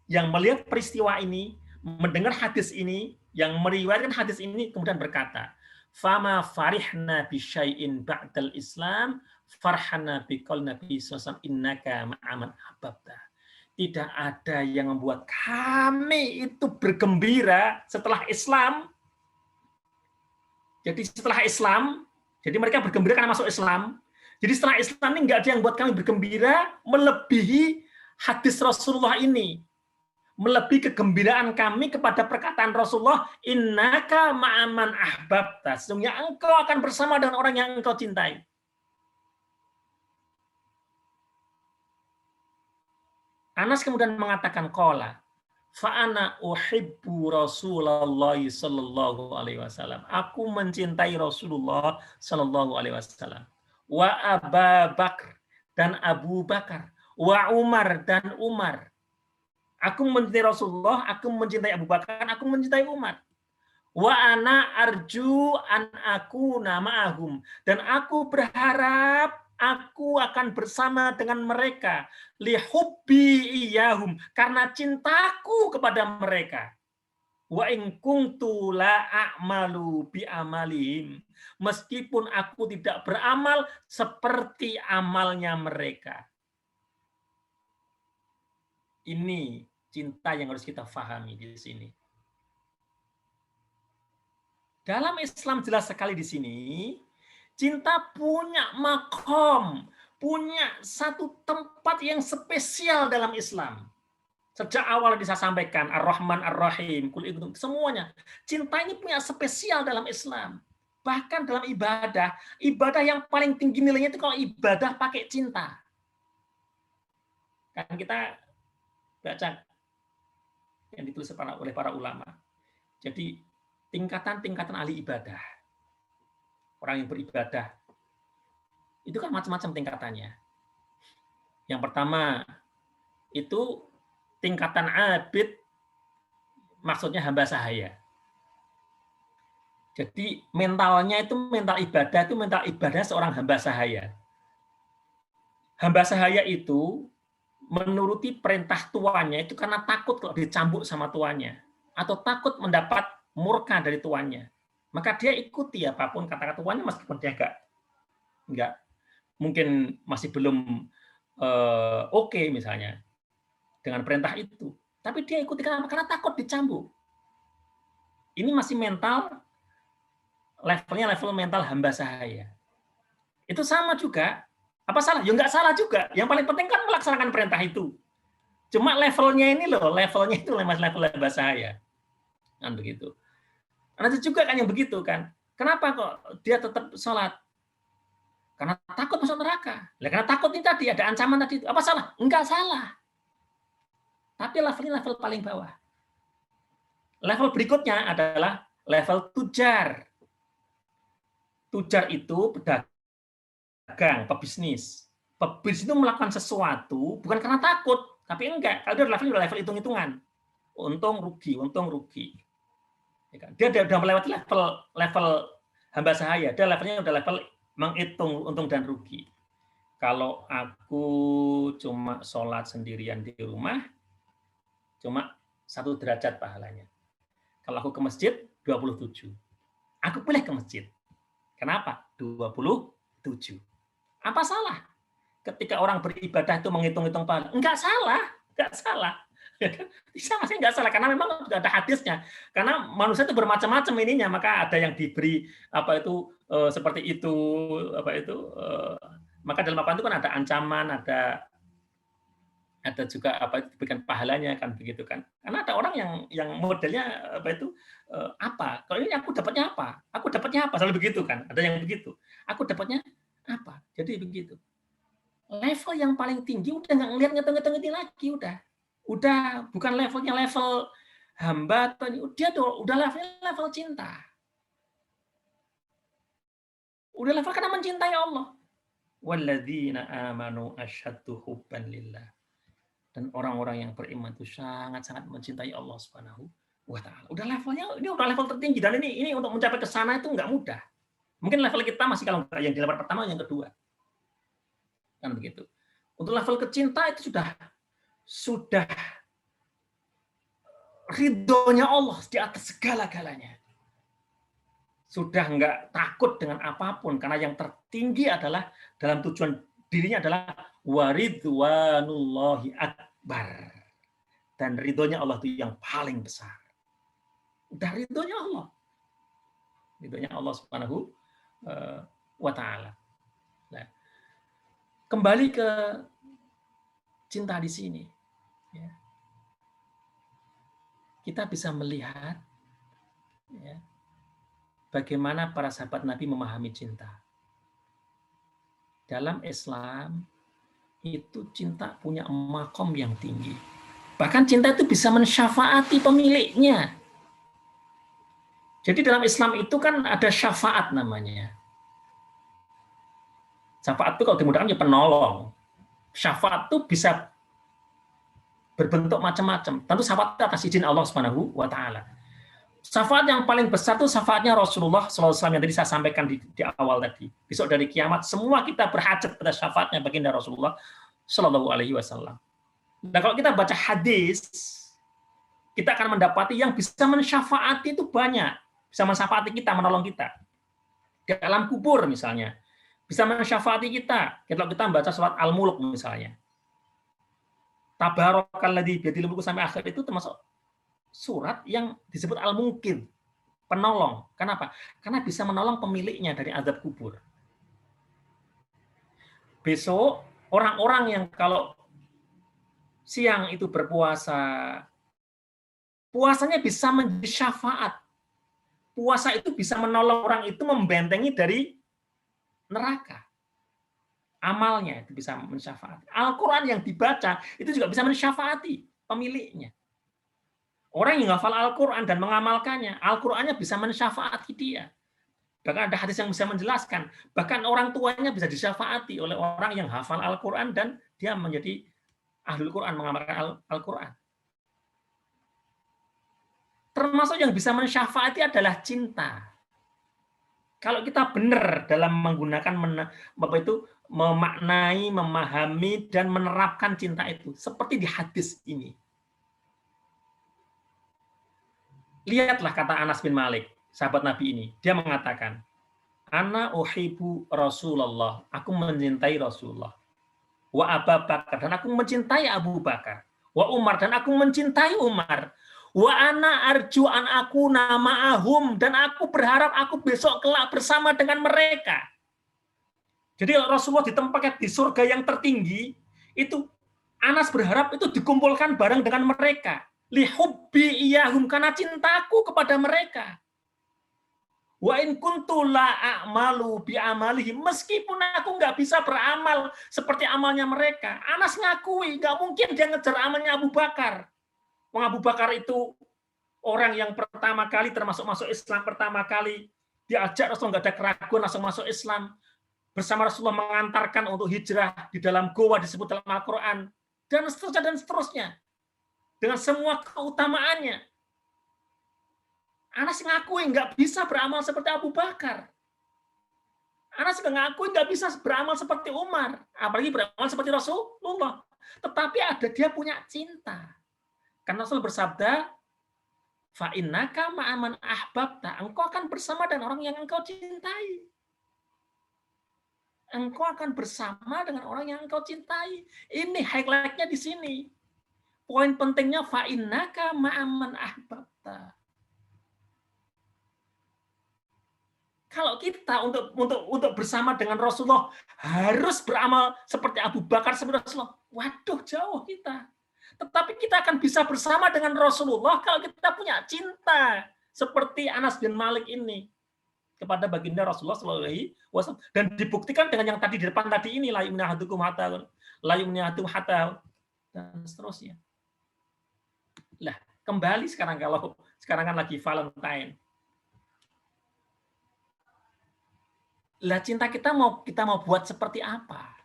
yang melihat peristiwa ini, mendengar hadis ini, yang meriwayatkan hadis ini, kemudian berkata, fama farihna bi syai'in ba'dal Islam, farhana biqaul Nabi sallallahu innaka ma'aman ahbabta. Tidak ada yang membuat kami itu bergembira setelah Islam. Jadi setelah Islam, jadi mereka bergembira karena masuk Islam. Jadi setelah Islam ini nggak ada yang buat kami bergembira melebihi hadis Rasulullah ini. Melebihi kegembiraan kami kepada perkataan Rasulullah, innaka ma'aman ahbabta. Sesungguhnya engkau akan bersama dengan orang yang engkau cintai. Anas kemudian mengatakan qala fa'ana uhibbu Rasulullah sallallahu alaihi wasallam. Aku mencintai Rasulullah sallallahu alaihi wasallam. Wa Abu Bakar dan Abu Bakar, wa Umar dan Umar. Aku mencintai Rasulullah, aku mencintai Abu Bakar, aku mencintai Umar. Wa ana arju an akuna ma'ahum, dan aku berharap aku akan bersama dengan mereka lihubbi iyahum, karena cintaku kepada mereka. Wa in kuntu la a'malu bi amalihim, meskipun aku tidak beramal seperti amalnya mereka. Ini cinta yang harus kita pahami di sini. Dalam Islam jelas sekali di sini, cinta punya makom, punya satu tempat yang spesial dalam Islam. Sejak awal bisa sampaikan Ar-Rahman Ar-Rahim, semuanya. Cinta ini punya spesial dalam Islam. Bahkan dalam ibadah, ibadah yang paling tinggi nilainya itu kalau ibadah pakai cinta. Kan kita baca yang ditulis oleh para ulama. Jadi tingkatan-tingkatan ahli ibadah. Orang yang beribadah itu kan macam-macam tingkatannya. Yang pertama itu tingkatan abid, maksudnya hamba sahaya. Jadi mentalnya itu mental ibadah seorang hamba sahaya. Hamba sahaya itu menuruti perintah tuannya itu karena takut kalau dicambuk sama tuannya atau takut mendapat murka dari tuannya. Maka dia ikuti apapun kata-kata tuannya meskipun dia enggak mungkin masih belum oke misalnya dengan perintah itu. Tapi dia ikuti karena takut dicambuk. Ini masih mental, levelnya level mental hamba sahaya. Itu sama juga. Apa salah? Ya enggak salah juga. Yang paling penting kan melaksanakan perintah itu. Cuma levelnya ini loh, levelnya itu level hamba sahaya. Kan begitu. Ada juga kan yang begitu kan. Kenapa kok dia tetap sholat? Karena takut masuk neraka. Karena takut ini tadi, ada ancaman tadi. Apa salah? Enggak salah. Tapi levelnya level paling bawah. Level berikutnya adalah level tujar. Tujar itu pedagang, pebisnis. Pebisnis itu melakukan sesuatu bukan karena takut, tapi enggak. Kalau dia level hitung-hitungan. Untung rugi. Dia sudah melewati level hamba sahaya. Dia levelnya sudah level menghitung untung dan rugi. Kalau aku cuma sholat sendirian di rumah, cuma 1 derajat pahalanya. Kalau aku ke masjid, 27. Aku pilih ke masjid. Kenapa? 27. Apa salah? Ketika orang beribadah itu menghitung-hitung pahala. Enggak salah. Bisa masih nggak salah karena memang sudah ada hadisnya. Karena manusia itu bermacam-macam ininya, maka ada yang diberi seperti itu, maka dalam Al-Quran itu kan ada ancaman, ada juga diberikan pahalanya kan begitu kan. Karena ada orang yang modelnya kalau ini aku dapatnya apa? Selalu begitu kan. Ada yang begitu. Aku dapatnya apa? Jadi begitu. Level yang paling tinggi udah nggak ngelihat ngitung-ngitung ini lagi udah bukan levelnya level hamba, dia udah level cinta. Udah level karena mencintai Allah. Walladzina amanu asyaddu hubban lillah. Dan orang-orang yang beriman itu sangat-sangat mencintai Allah Subhanahu wa taala. Udah levelnya ini udah level tertinggi dan ini untuk mencapai ke sana itu enggak mudah. Mungkin level kita masih kalau yang di level pertama yang kedua. Kan begitu. Untuk level kecinta itu sudah ridhonya Allah di atas segala-galanya. sudah nggak takut dengan apapun, karena yang tertinggi adalah dalam tujuan dirinya adalah waridwanullahi akbar, dan ridhonya Allah itu yang paling besar. Udah ridhonya Allah Subhanahu wa Ta'ala. Nah, kembali ke cinta di sini, ya. Kita bisa melihat, ya, bagaimana para sahabat Nabi memahami cinta. Dalam Islam itu cinta punya makom yang tinggi. Bahkan cinta itu bisa mensyafaati pemiliknya. Jadi dalam Islam itu kan ada syafaat namanya. Syafaat itu kalau dimudahkan ya penolong. Syafaat itu bisa berbentuk macam-macam. Tentu syafaat atas izin Allah Subhanahu wa Ta'ala. Syafaat yang paling besar itu syafaatnya Rasulullah SAW yang tadi saya sampaikan di awal tadi. Besok dari kiamat semua kita berhajat pada syafaatnya baginda Rasulullah Shallallahu Alaihi Wasallam. Nah, kalau kita baca hadis, kita akan mendapati yang bisa mensyafaati itu banyak. Bisa mensyafaati kita, menolong kita. Dalam kubur misalnya. Bisa mensyafaati kita. Kalau kita membaca surat Al-Mulk misalnya. Tabarakalladzi biyadihil mulku sampai akhir itu termasuk surat yang disebut Al-Mungkin. Penolong. Kenapa? Karena bisa menolong pemiliknya dari azab kubur. Besok, orang-orang yang kalau siang itu berpuasa, puasanya bisa menjadi syafaat. Puasa itu bisa menolong orang itu membentengi dari neraka. Amalnya itu bisa mensyafaati. Al-Quran yang dibaca itu juga bisa mensyafaati pemiliknya. Orang yang menghafal Al-Quran dan mengamalkannya, Al-Qurannya bisa mensyafaati dia. Bahkan ada hadis yang bisa menjelaskan, bahkan orang tuanya bisa disyafaati oleh orang yang hafal Al-Quran dan dia menjadi ahlul Quran, mengamalkan Al-Quran. Termasuk yang bisa mensyafaati adalah cinta. Kalau kita benar dalam menggunakan memaknai, memahami, dan menerapkan cinta itu, seperti di hadis ini. Lihatlah kata Anas bin Malik, sahabat Nabi ini. Dia mengatakan, Ana uhibbu Rasulullah, aku mencintai Rasulullah. Wa Abu Bakar, dan aku mencintai Abu Bakar. Wa Umar, dan aku mencintai Umar. Wa ana arju an aku nama'ahum, dan aku berharap aku besok kelak bersama dengan mereka. Jadi Rasulullah ditempatkan di surga yang tertinggi, itu Anas berharap itu dikumpulkan bareng dengan mereka. Lihubbi iyahum, karena cintaku kepada mereka. Wa in kuntu la a'malu bi amalihim, meskipun aku nggak bisa beramal seperti amalnya mereka. Anas ngakui nggak mungkin dia ngejar amalnya Abu Bakar. Abu Bakar itu orang yang pertama kali termasuk masuk Islam pertama kali, diajak Rasulullah, nggak ada keraguan, langsung masuk Islam. Bersama Rasulullah mengantarkan untuk hijrah di dalam goa disebut dalam Al-Quran, dan seterusnya dan seterusnya, dengan semua keutamaannya. Anas ngakui nggak bisa beramal seperti Abu Bakar. Anas ngakui nggak bisa beramal seperti Umar, apalagi beramal seperti Rasulullah. Tetapi ada dia punya cinta. Karena Rasul bersabda, fa innaka ma'aman ahbabta, engkau akan bersama dengan orang yang engkau cintai. Engkau akan bersama dengan orang yang engkau cintai. Ini highlight-nya di sini. Poin pentingnya fa innaka ma'aman ahbabta. Kalau kita untuk bersama dengan Rasulullah harus beramal seperti Abu Bakar, seperti Rasulullah, waduh jauh kita. Tetapi kita akan bisa bersama dengan Rasulullah kalau kita punya cinta seperti Anas bin Malik ini kepada baginda Rasulullah SAW, dan dibuktikan dengan yang tadi di depan tadi ini, la yu'minu ahadukum hatta dan seterusnya. Lah, kembali sekarang kan lagi Valentine. Lah cinta kita mau buat seperti apa?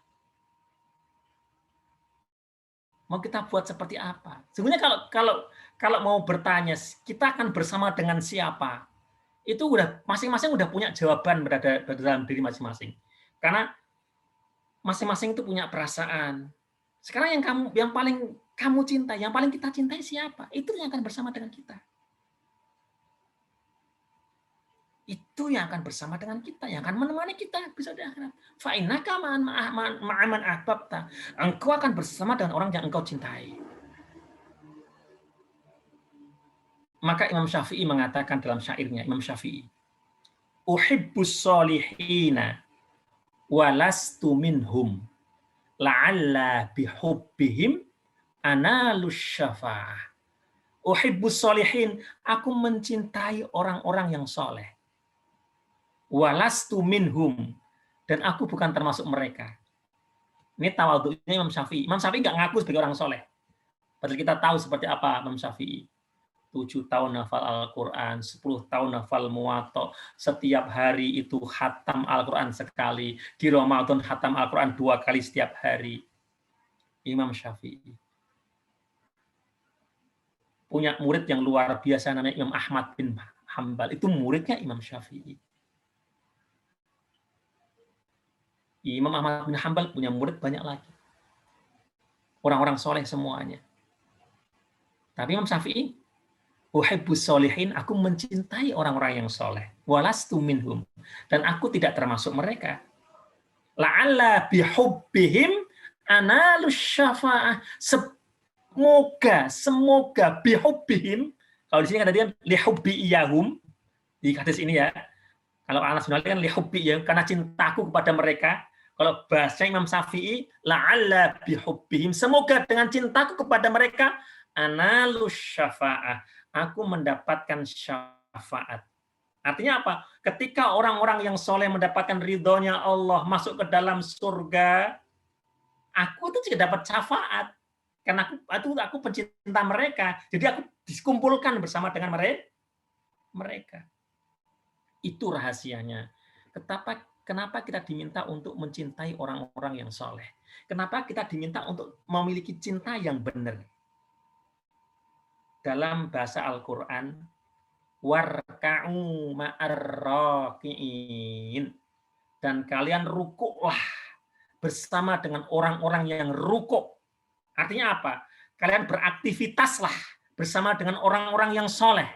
Mau kita buat seperti apa? Sebenarnya kalau mau bertanya, kita akan bersama dengan siapa? Itu udah masing-masing udah punya jawaban berada dalam diri masing-masing. Karena masing-masing itu punya perasaan. Sekarang yang paling kamu cintai, yang paling kita cintai siapa? Itu yang akan bersama dengan kita. Itu itu yang akan bersama dengan kita, yang akan menemani kita bisa di akhirat. Fa innaka ma'aman ahbabta. Engkau akan bersama dengan orang yang engkau cintai. Maka Imam Syafi'i mengatakan dalam syairnya, Imam Syafi'i, uhibbus solihina walastu minhum la'alla bihubbihim analus syafa'ah. Uhibbus solihin, aku mencintai orang-orang yang soleh. Walastu minhum, dan aku bukan termasuk mereka. Ini tawadhu'nya Imam Syafi'i. Imam Syafi'i nggak ngaku sebagai orang soleh. Padahal kita tahu seperti apa Imam Syafi'i. 7 tahun hafal Al-Quran, 10 tahun hafal Muwatta, setiap hari itu khatam Al-Quran sekali, di Ramadan khatam Al-Quran 2 kali setiap hari. Imam Syafi'i. Punya murid yang luar biasa namanya Imam Ahmad bin Hambal. Itu muridnya Imam Syafi'i. Imam Ahmad bin Hambal punya murid banyak lagi. Orang-orang soleh semuanya. Tapi Imam Syafi'i, uhibbus solihin, aku mencintai orang-orang yang soleh. Walastu minhum, dan aku tidak termasuk mereka. La'alla bihubbihim analus syafa'ah. Semoga bihubbihim, kalau di sini kan dia lihubbi iyahum, di hadis ini ya. Kalau Anas bin Malik kan lihubbi ya, karena cintaku kepada mereka. Kalau bahasa Imam Syafi'i, la'alla bihubbihim, semoga dengan cintaku kepada mereka, analus syafa'ah, aku mendapatkan syafaat. Artinya apa? Ketika orang-orang yang soleh mendapatkan ridhonya Allah, masuk ke dalam surga, aku itu juga dapat syafaat. Karena aku pencinta mereka, jadi aku dikumpulkan bersama dengan mereka. Itu rahasianya. Kenapa kita diminta untuk mencintai orang-orang yang soleh? Kenapa kita diminta untuk memiliki cinta yang benar? Dalam bahasa Al-Quran, warka'u ma'ar-raki'in, dan kalian rukuklah bersama dengan orang-orang yang rukuk. Artinya apa? Kalian beraktivitaslah bersama dengan orang-orang yang soleh.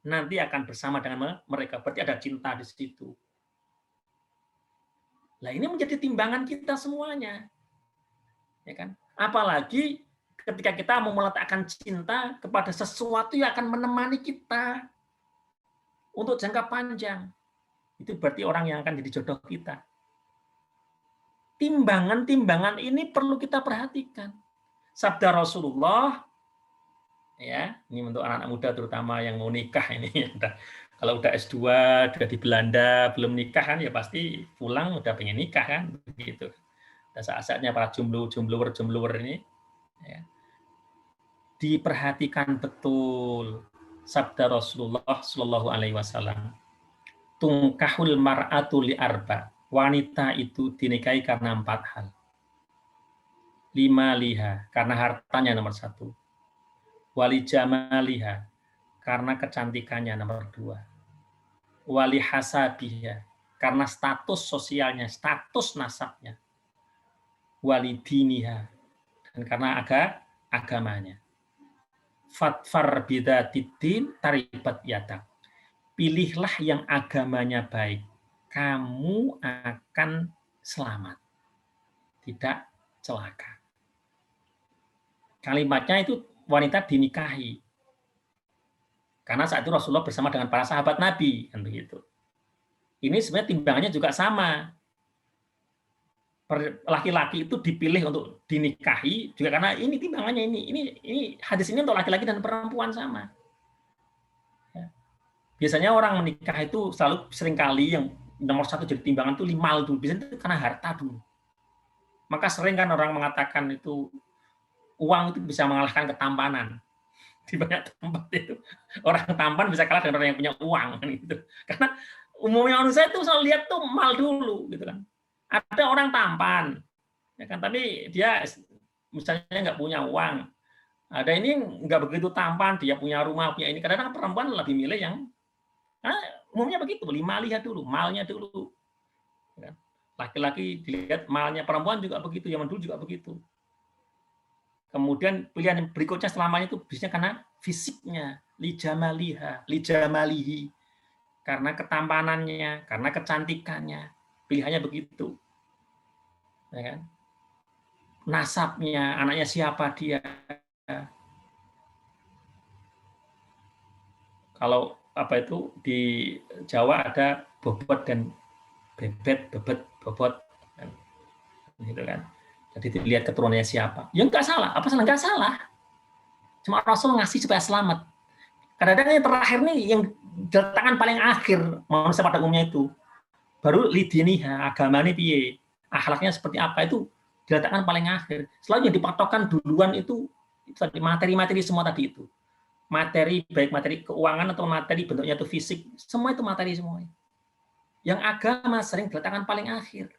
Nanti akan bersama dengan mereka. Berarti ada cinta di situ. Nah, ini menjadi timbangan kita semuanya. Ya kan? Apalagi ketika kita mau meletakkan cinta kepada sesuatu yang akan menemani kita untuk jangka panjang. Itu berarti orang yang akan jadi jodoh kita. Timbangan-timbangan ini perlu kita perhatikan. Sabda Rasulullah, ya, ini untuk anak-anak muda terutama yang mau nikah ini. Kalau udah S2, udah di Belanda, belum nikah kan, ya pasti pulang udah pengen nikah kan, begitu. Dan saat-saatnya para jomblo-jomblower ini, ya, diperhatikan betul sabda Rasulullah Shallallahu Alaihi Wasallam. Tungkahul mar'atu li arba. Wanita itu dinikahi karena 4 hal. 5 liha, karena hartanya nomor 1. Wali jamaliha, karena kecantikannya nomor 2. Wali hasabiha, karena status sosialnya, status nasabnya. Wali diniha, dan karena agamanya. Fatfar bidatid taribat yadak. Pilihlah yang agamanya baik, kamu akan selamat, tidak celaka. Kalimatnya itu wanita dinikahi. Karena saat itu Rasulullah bersama dengan para sahabat Nabi, kan begitu. Ini sebenarnya timbangannya juga sama. Laki-laki itu dipilih untuk dinikahi juga karena ini timbangannya ini hadis ini untuk laki-laki dan perempuan sama. Biasanya orang menikah itu selalu seringkali yang nomor 1 jadi timbangan itu mal dulu. Biasanya itu karena harta dulu. Maka sering kan orang mengatakan itu uang itu bisa mengalahkan ketampanan. Di banyak tempat itu orang tampan bisa kalah dengan orang yang punya uang gitu. Karena umumnya manusia itu selalu lihat tuh mal dulu gitu kan. Ada orang tampan, ya kan, tapi dia misalnya nggak punya uang. Ada ini nggak begitu tampan, dia punya rumah, punya ini. Kadang-kadang perempuan lebih milih yang umumnya begitu, 5 lihat dulu, malnya dulu. Laki-laki dilihat malnya, perempuan juga begitu, zaman dulu juga begitu. Kemudian pilihan yang berikutnya selamanya itu biasanya karena fisiknya, lijamaliha, lijamalihi, karena ketampanannya, karena kecantikannya. Pilihannya begitu. Ya kan? Nasabnya, anaknya siapa dia. Kalau apa itu di Jawa ada bobot dan bebet, bebet, bobot, kan? Gitu kan. Jadi dilihat keturunannya siapa. Ya nggak salah. Apa salah? Nggak salah. Cuma Rasul ngasih supaya selamat. Kadang-kadang yang terakhir nih, yang tangan paling akhir manusia pada umumnya itu, baru lidiniha, agamanya piye, akhlaknya seperti apa, itu diletakkan paling akhir. Selalu yang dipatokkan duluan itu materi-materi semua tadi itu. Materi, baik materi keuangan atau materi bentuknya itu fisik, semua itu materi semua. Yang agama sering diletakkan paling akhir.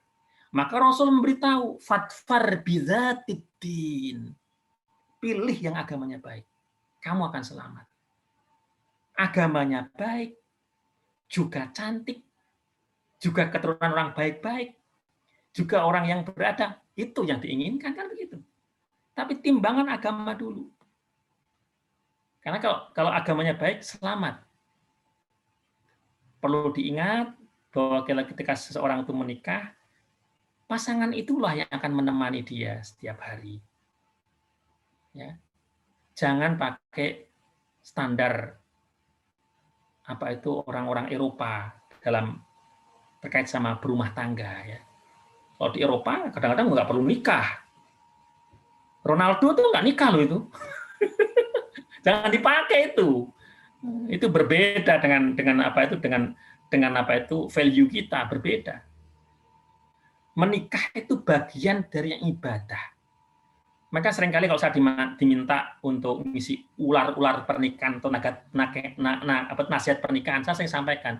Maka Rasul memberitahu, fatfar bidzatiddin. Pilih yang agamanya baik. Kamu akan selamat. Agamanya baik, juga cantik, juga keturunan orang baik-baik, juga orang yang beradab, itu yang diinginkan, kan begitu. Tapi timbangan agama dulu. Karena kalau agamanya baik, selamat. Perlu diingat bahwa ketika seseorang itu menikah, pasangan itulah yang akan menemani dia setiap hari. Ya. Jangan pakai standar apa itu orang-orang Eropa dalam terkait sama berumah tangga, ya. Kalau di Eropa kadang-kadang nggak perlu nikah. Ronaldo tuh nggak nikah loh itu. Jangan dipakai itu. Itu berbeda dengan apa itu dengan apa itu value kita berbeda. Menikah itu bagian dari yang ibadah. Maka seringkali kalau saya diminta untuk mengisi ular-ular pernikahan atau nasihat pernikahan, saya sering sampaikan,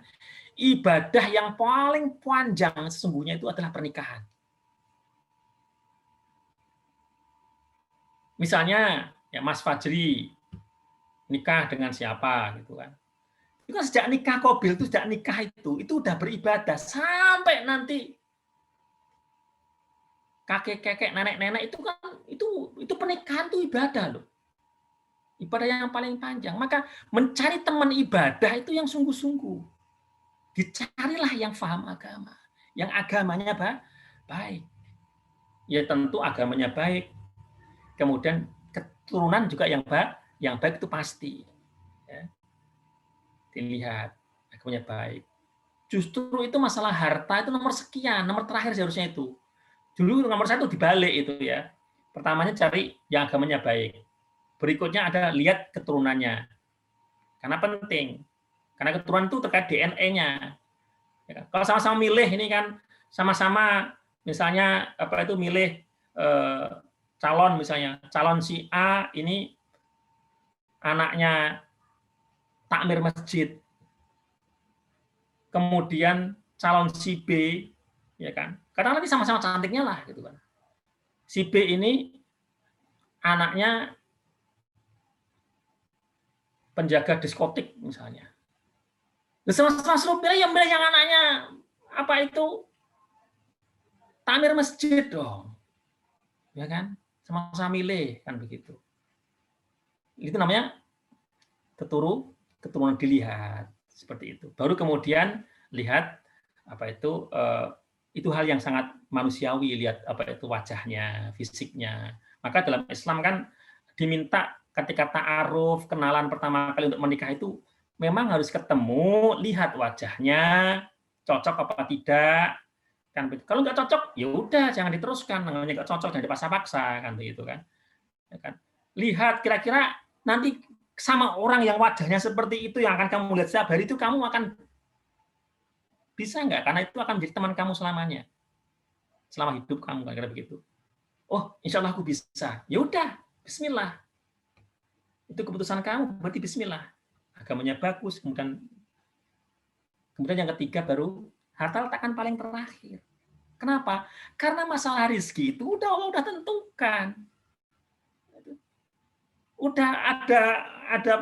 ibadah yang paling panjang sesungguhnya itu adalah pernikahan. Misalnya, ya Mas Fajri nikah dengan siapa, gitu kan? Itu kan sejak nikah Qabil itu sejak nikah itu udah beribadah sampai nanti kakek-kakek, nenek-nenek itu kan itu pernikahan itu ibadah loh. Ibadah yang paling panjang. Maka mencari teman ibadah itu yang sungguh-sungguh. Dicarilah yang paham agama, yang agamanya baik. Ya tentu agamanya baik. Kemudian keturunan juga yang baik itu pasti. Ya. Dilihat agamanya baik. Justru itu masalah harta itu nomor sekian, nomor terakhir seharusnya itu. Dulu nomor 1 dibalik itu ya. Pertamanya cari yang agamanya baik. Berikutnya ada lihat keturunannya. Karena penting. Karena keturunan itu terkait DNA-nya. Ya, kalau sama-sama milih ini kan sama-sama misalnya apa itu milih calon misalnya. Calon si A ini anaknya takmir masjid. Kemudian calon si B ya kan. Kadang nanti sama-sama cantiknya lah gitu kan. Si B ini anaknya penjaga diskotik misalnya. Sama-sama pilih yang anaknya apa itu takmir masjid dong. Ya kan? Sama-sama milih kan begitu. Itu namanya keturunan dilihat seperti itu. Baru kemudian lihat apa itu hal yang sangat manusiawi, lihat apa itu wajahnya, fisiknya. Maka dalam Islam kan diminta ketika ta'aruf, kenalan pertama kali untuk menikah itu memang harus ketemu, lihat wajahnya, cocok apa tidak. Kan kalau nggak cocok, ya udah jangan diteruskan, namanya nggak cocok jangan dipaksa-paksa kan begitu kan. Ya kan. Lihat kira-kira nanti sama orang yang wajahnya seperti itu yang akan kamu lihat setiap hari itu kamu akan bisa nggak? Karena itu akan menjadi teman kamu selamanya. Selama hidup kamu, kira-kira begitu. Oh, insya Allah aku bisa. Ya udah, bismillah. Itu keputusan kamu, berarti bismillah. Agamanya bagus, kemudian yang ketiga baru harta letakkan paling terakhir. Kenapa? Karena masalah rezeki itu Allah udah tentukan. Udah ada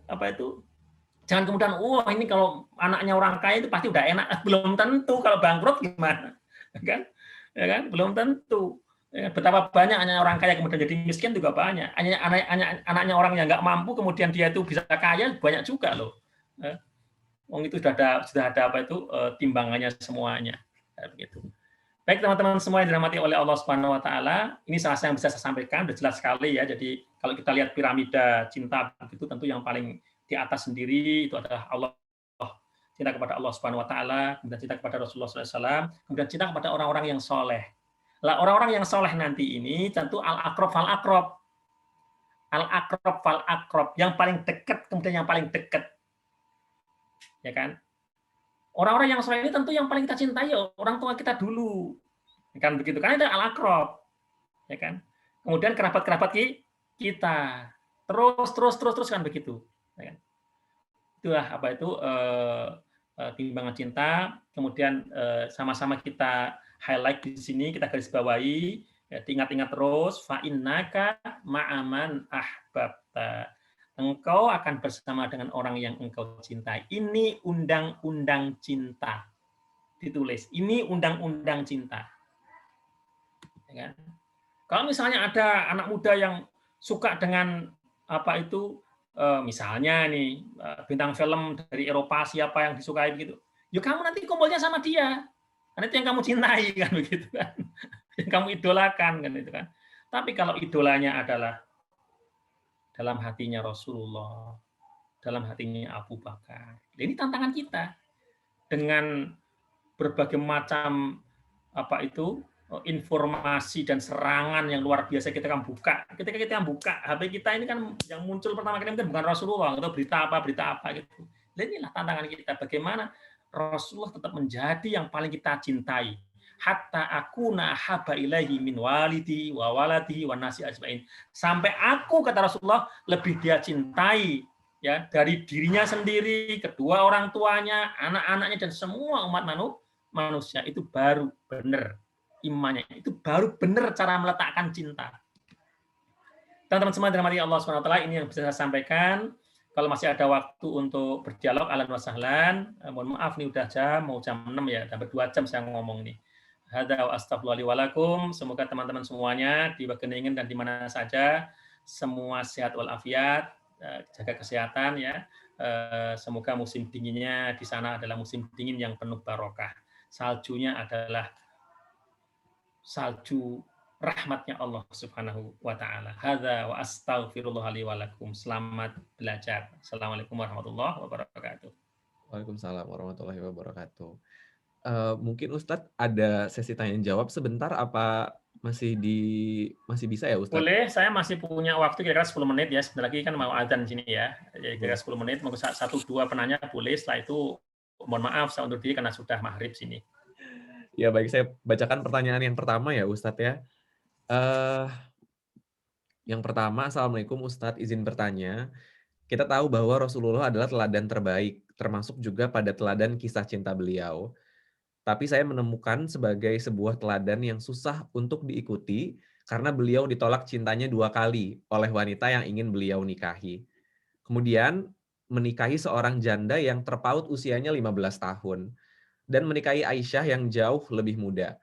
apa itu jangan kemudian ini kalau anaknya orang kaya itu pasti udah enak, belum tentu. Kalau bangkrut gimana, kan? Ya kan, belum tentu. Ya, betapa banyak anaknya orang kaya kemudian jadi miskin juga banyak. Anaknya orang yang nggak mampu kemudian dia itu bisa kaya banyak juga loh. Wong itu sudah ada apa itu timbangannya semuanya. Begitu. Baik teman-teman semua yang dirahmati oleh Allah Subhanahu wa taala, ini salah satu yang bisa saya sampaikan, sudah jelas sekali ya. Jadi kalau kita lihat piramida cinta itu tentu yang paling di atas sendiri itu adalah Allah, cinta kepada Allah Subhanahu wa taala, kemudian cinta kepada Rasulullah SAW, kemudian cinta kepada orang-orang yang soleh. Lah orang-orang yang soleh nanti ini tentu al-aqrab fal aqrab. Al-aqrab fal aqrab, yang paling dekat kemudian yang paling dekat. Ya kan? Orang-orang yang soleh ini tentu yang paling kita cintai orang tua kita dulu, kan begitu kan, ada al-aqrab, ya kan. Kemudian kerabat-kerabat kita, terus kan begitu. Ya kan? Itulah apa itu timbangan cinta. Kemudian sama-sama kita highlight di sini, kita garis bawahi, ya, ingat-ingat terus, fa innaka ma'aman ahbabta. Engkau akan bersama dengan orang yang engkau cintai. Ini undang-undang cinta. Ditulis. Ini undang-undang cinta. Ya kan? Kalau misalnya ada anak muda yang suka dengan apa itu, misalnya nih bintang film dari Eropa siapa yang disukai begitu, ya kamu nanti kumpulnya sama dia. Karena itu yang kamu cintai kan begitu kan. Yang kamu idolakan kan itu kan. Tapi kalau idolanya adalah dalam hatinya Rasulullah, dalam hatinya Abu Bakar. Ini tantangan kita dengan berbagai macam apa itu informasi dan serangan yang luar biasa kita akan buka. Ketika kita buka HP kita ini kan yang muncul pertama kali mungkin bukan Rasulullah atau berita apa gitu. Dan inilah tantangan kita, bagaimana Rasulullah tetap menjadi yang paling kita cintai. Hatta akuna haba ilaihi min walidi wa waladihi wa nasi ajmain. Sampai aku, kata Rasulullah, lebih dia cintai ya dari dirinya sendiri, kedua orang tuanya, anak-anaknya dan semua umat manusia. Itu baru benar imannya. Itu baru benar cara meletakkan cinta. Teman-teman semua dirahmati Allah SWT, ini yang bisa saya sampaikan. Kalau masih ada waktu untuk berdialog, ahlan wa sahlan. Mohon maaf nih udah mau jam 6 ya, sampai 2 jam saya ngomong nih. Hadza wa astagfirullahi walakum. Semoga teman-teman semuanya di Wageningen dan di mana saja semua sehat walafiat, jaga kesehatan ya. Semoga musim dinginnya di sana adalah musim dingin yang penuh barokah. Saljunya adalah salju rahmatnya Allah Subhanahu wa taala. Hadza wa astaghfirullahi walakum. Selamat belajar. Assalamualaikum warahmatullahi wabarakatuh. Waalaikumsalam warahmatullahi wabarakatuh. Mungkin Ustadz ada sesi tanya jawab sebentar, apa masih bisa ya Ustadz? Boleh, saya masih punya waktu kira-kira 10 menit ya. Sebentar lagi kan mau azan di sini ya. Jadi kira-kira 10 menit, mungkin 1-2 penanya boleh. Setelah itu mohon maaf saya undur diri karena sudah maghrib sini. Ya baik, saya bacakan pertanyaan yang pertama ya Ustadz ya. Yang pertama, Assalamualaikum Ustadz, izin bertanya. Kita tahu bahwa Rasulullah adalah teladan terbaik, termasuk juga pada teladan kisah cinta beliau. Tapi saya menemukan sebagai sebuah teladan yang susah untuk diikuti karena beliau ditolak cintanya 2 kali oleh wanita yang ingin beliau nikahi. Kemudian menikahi seorang janda yang terpaut usianya 15 tahun dan menikahi Aisyah yang jauh lebih muda.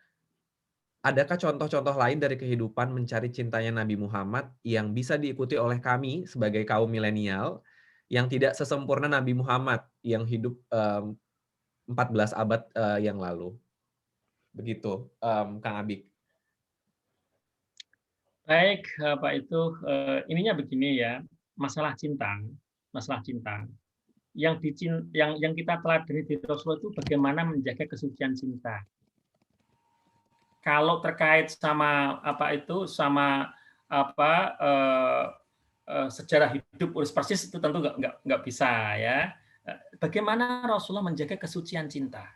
Adakah contoh-contoh lain dari kehidupan mencari cintanya Nabi Muhammad yang bisa diikuti oleh kami sebagai kaum milenial yang tidak sesempurna Nabi Muhammad yang hidup 14 abad yang lalu? Begitu, Kang Abik. Baik, Pak itu ininya begini ya, masalah cinta. Yang kita teladani di Rasulullah itu bagaimana menjaga kesucian cinta. Kalau terkait sama sejarah hidup urus persis itu tentu nggak bisa ya. Bagaimana Rasulullah menjaga kesucian cinta?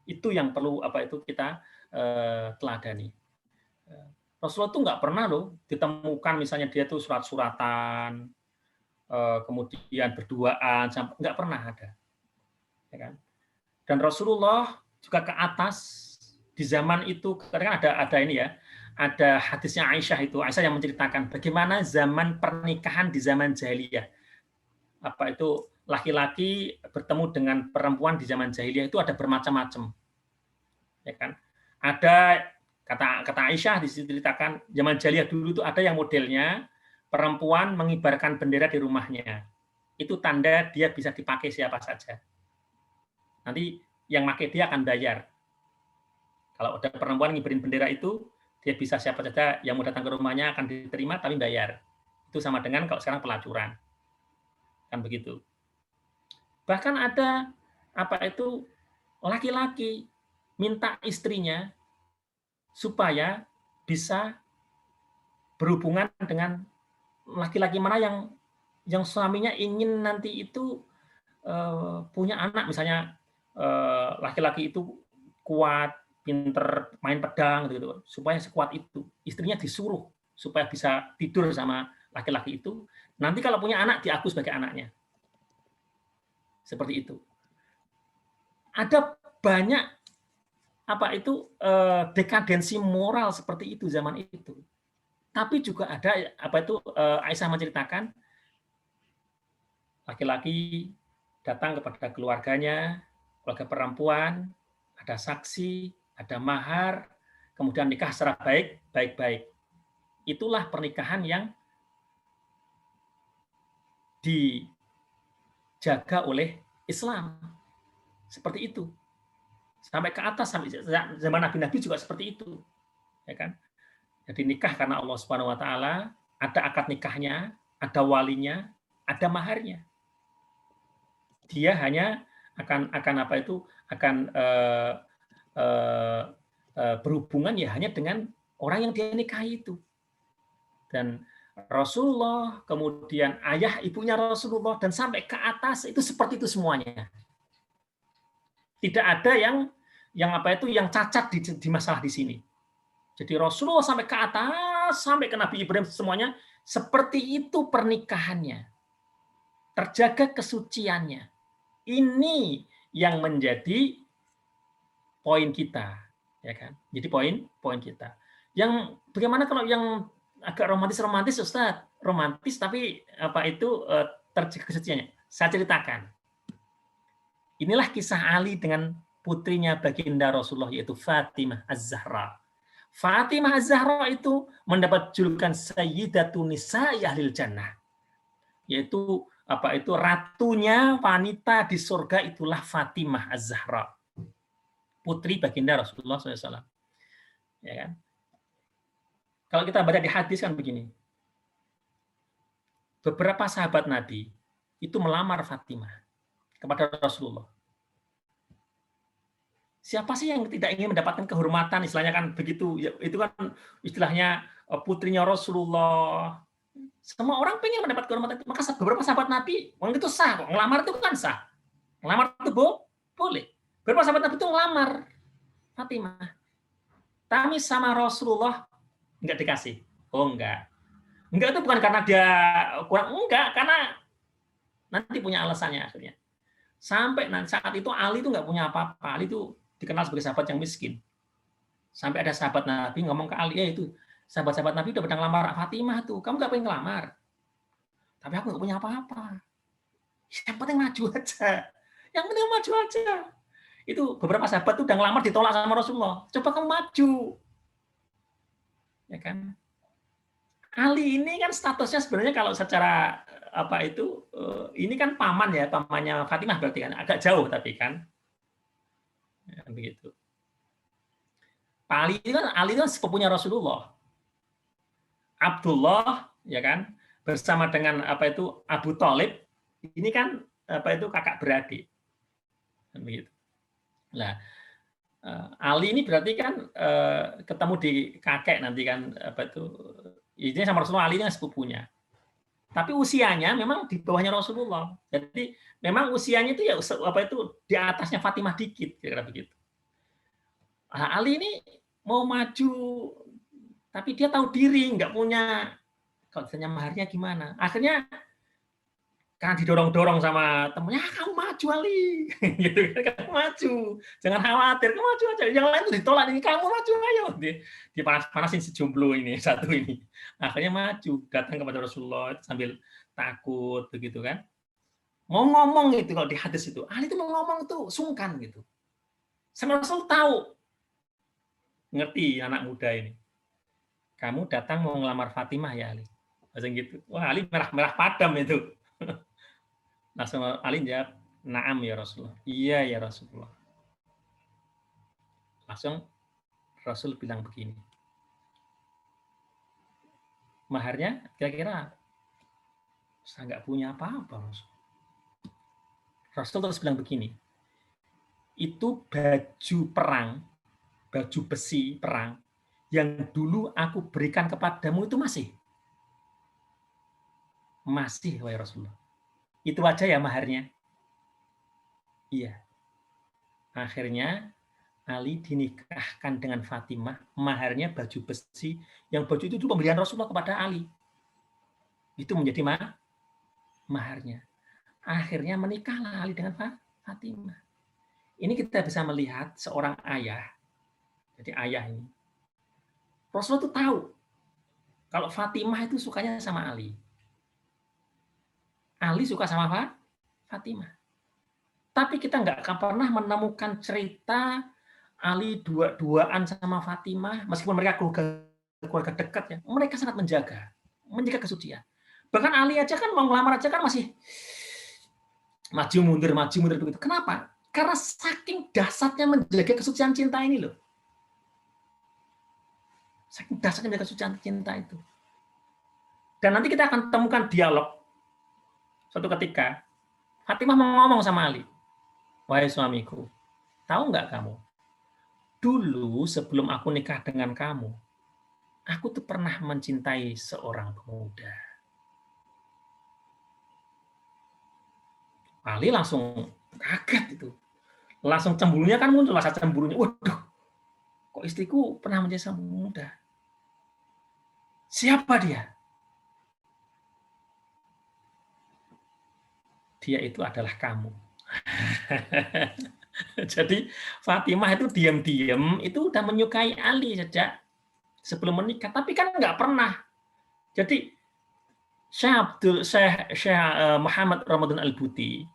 Itu yang perlu kita teladani. Rasulullah itu nggak pernah loh ditemukan misalnya dia tuh surat-suratan, kemudian berduaan, nggak pernah ada. Ya kan? Dan Rasulullah juga ke atas di zaman itu, karena ada ini ya, ada hadisnya Aisyah yang menceritakan bagaimana zaman pernikahan di zaman jahiliyah. Apa itu laki-laki bertemu dengan perempuan di zaman jahiliyah itu ada bermacam-macam. Ya kan? Ada kata Aisyah diceritakan zaman jahiliyah dulu itu ada yang modelnya perempuan mengibarkan bendera di rumahnya. itu tanda dia bisa dipakai siapa saja. Nanti yang pakai dia akan bayar. Kalau ada perempuan ngibarin bendera itu, dia bisa siapa saja yang mau datang ke rumahnya akan diterima tapi bayar. Itu sama dengan kalau sekarang pelacuran. Kan begitu. Bahkan ada laki-laki minta istrinya supaya bisa berhubungan dengan laki-laki mana yang suaminya ingin nanti itu punya anak, misalnya laki-laki itu kuat, pinter main pedang gitu, supaya sekuat itu istrinya disuruh supaya bisa tidur sama laki-laki itu, nanti kalau punya anak diakui sebagai anaknya, seperti itu. Ada banyak dekadensi moral seperti itu zaman itu. Tapi juga ada Aisyah menceritakan laki-laki datang kepada keluarganya, keluarga perempuan, ada saksi, ada mahar, kemudian nikah secara baik-baik. Itulah pernikahan yang dijaga oleh Islam. Seperti itu. Sampai ke atas, sampai zaman Nabi-Nabi juga seperti itu. Ya kan? Jadi nikah karena Allah Subhanahu wa taala, ada akad nikahnya, ada walinya, ada maharnya. Dia hanya akan berhubungan ya hanya dengan orang yang dia nikahi itu. Dan Rasulullah, kemudian ayah ibunya Rasulullah, dan sampai ke atas itu seperti itu semuanya. Tidak ada yang cacat di masalah di sini. Jadi Rasulullah sampai ke atas, sampai ke Nabi Ibrahim, semuanya seperti itu pernikahannya. Terjaga kesuciannya. Ini yang menjadi poin kita, ya kan? Jadi poin kita. Yang bagaimana kalau yang agak romantis Ustaz? Romantis tapi terjaga kesuciannya. Saya ceritakan. Inilah kisah Ali dengan putrinya baginda Rasulullah, yaitu Fatimah Az-Zahra. Fatimah Az-Zahra itu mendapat julukan Sayyidatun Nisa'i Ahlil Jannah, yaitu ratunya wanita di surga, itulah Fatimah Az-Zahra, putri baginda Rasulullah SAW. Ya kan? Kalau kita baca di hadis kan begini, beberapa sahabat Nabi itu melamar Fatimah kepada Rasulullah. Siapa sih yang tidak ingin mendapatkan kehormatan, istilahnya kan begitu. Itu kan istilahnya putrinya Rasulullah. Semua orang pengen mendapat kehormatan itu. Maka beberapa sahabat Nabi, orang itu sah kok. Ngelamar itu kan sah. Ngelamar itu boleh. Beberapa sahabat Nabi itu ngelamar Fatimah. Tapi sama Rasulullah enggak dikasih. Oh enggak. Enggak itu bukan karena dia kurang, enggak, karena nanti punya alasannya akhirnya. Sampai saat itu Ali itu enggak punya apa-apa. Ali itu dikenal sebagai sahabat yang miskin. Sampai ada sahabat Nabi ngomong ke Ali, itu sahabat-sahabat Nabi udah pada ngelamar Fatimah tuh, kamu nggak pengen ngelamar? Tapi aku nggak punya apa-apa. Yang penting maju aja. Yang penting maju aja. Itu beberapa sahabat tuh udah ngelamar ditolak sama Rasulullah. Coba kamu maju. Ya kan? Ali ini kan statusnya sebenarnya kalau secara ini kan paman ya, pamannya Fatimah berarti kan agak jauh tapi kan. Ya, begitu. Ali itu kan sepupunya Rasulullah. Abdullah, ya kan, bersama dengan Abu Thalib, ini kan kakak beradik. Begitu. Nah, Ali ini berarti kan ketemu di kakek nanti kan ini sama Rasulullah. Ali ini sepupunya. Tapi usianya memang di bawahnya Rasulullah. Jadi memang usianya itu ya di atasnya Fatimah dikit, kira-kira begitu. Nah, Ali ini mau maju, tapi dia tahu diri, nggak punya, kalau ditanya maharnya gimana. Akhirnya karena didorong-dorong sama temennya, kamu maju Ali, gitu kan, kamu maju, jangan khawatir, kamu maju aja. Yang lain tuh ditolak, ini kamu maju ayo, dipanas-panasin si jomblo ini satu ini. Akhirnya maju, datang kepada Rasulullah sambil takut begitu kan. Mau ngomong gitu kalau di hadis itu, Ali itu mau ngomong tuh sungkan gitu. Sama Rasul tahu. Ngerti anak muda ini. Kamu datang mau ngelamar Fatimah ya Ali. Macam gitu. Wah, Ali merah-merah padam itu. Langsung Ali jawab, "Na'am ya Rasulullah." Iya ya Rasulullah. Langsung Rasul bilang begini. Maharnya kira-kira saya nggak punya apa-apa, Rasul. Rasul terus bilang begini, itu baju perang, baju besi perang, yang dulu aku berikan kepadamu itu masih? Masih, wahai Rasulullah. Itu aja ya maharnya? Iya. Akhirnya Ali dinikahkan dengan Fatimah, maharnya baju besi, yang baju itu dulu pemberian Rasulullah kepada Ali. Itu menjadi maharnya. Akhirnya menikahlah Ali dengan Fatimah. Ini kita bisa melihat seorang ayah, jadi ayah ini, Rasulullah itu tahu kalau Fatimah itu sukanya sama Ali. Ali suka sama Fatimah. Tapi kita nggak akan pernah menemukan cerita Ali dua-duaan sama Fatimah, meskipun mereka keluarga dekat ya, mereka sangat menjaga kesucian. Bahkan Ali aja kan mau ngelamar aja kan masih maju mundur begitu. Kenapa? Karena saking dahsyatnya menjaga kesucian cinta ini loh. Saking dahsyatnya menjaga kesucian cinta itu. Dan nanti kita akan temukan dialog suatu ketika Fatimah mau ngomong sama Ali, "Wahai suamiku, tahu nggak kamu? Dulu sebelum aku nikah dengan kamu, aku tuh pernah mencintai seorang pemuda." Ali langsung kaget itu. Langsung cemburunya kan muncul, rasa cemburunya. Waduh, kok istriku pernah mencintai seorang pemuda? Siapa dia? Dia itu adalah kamu. Jadi Fatimah itu diam-diam itu udah menyukai Ali sejak sebelum menikah, tapi kan nggak pernah. Jadi Syekh Muhammad Ramadan Al-Buti,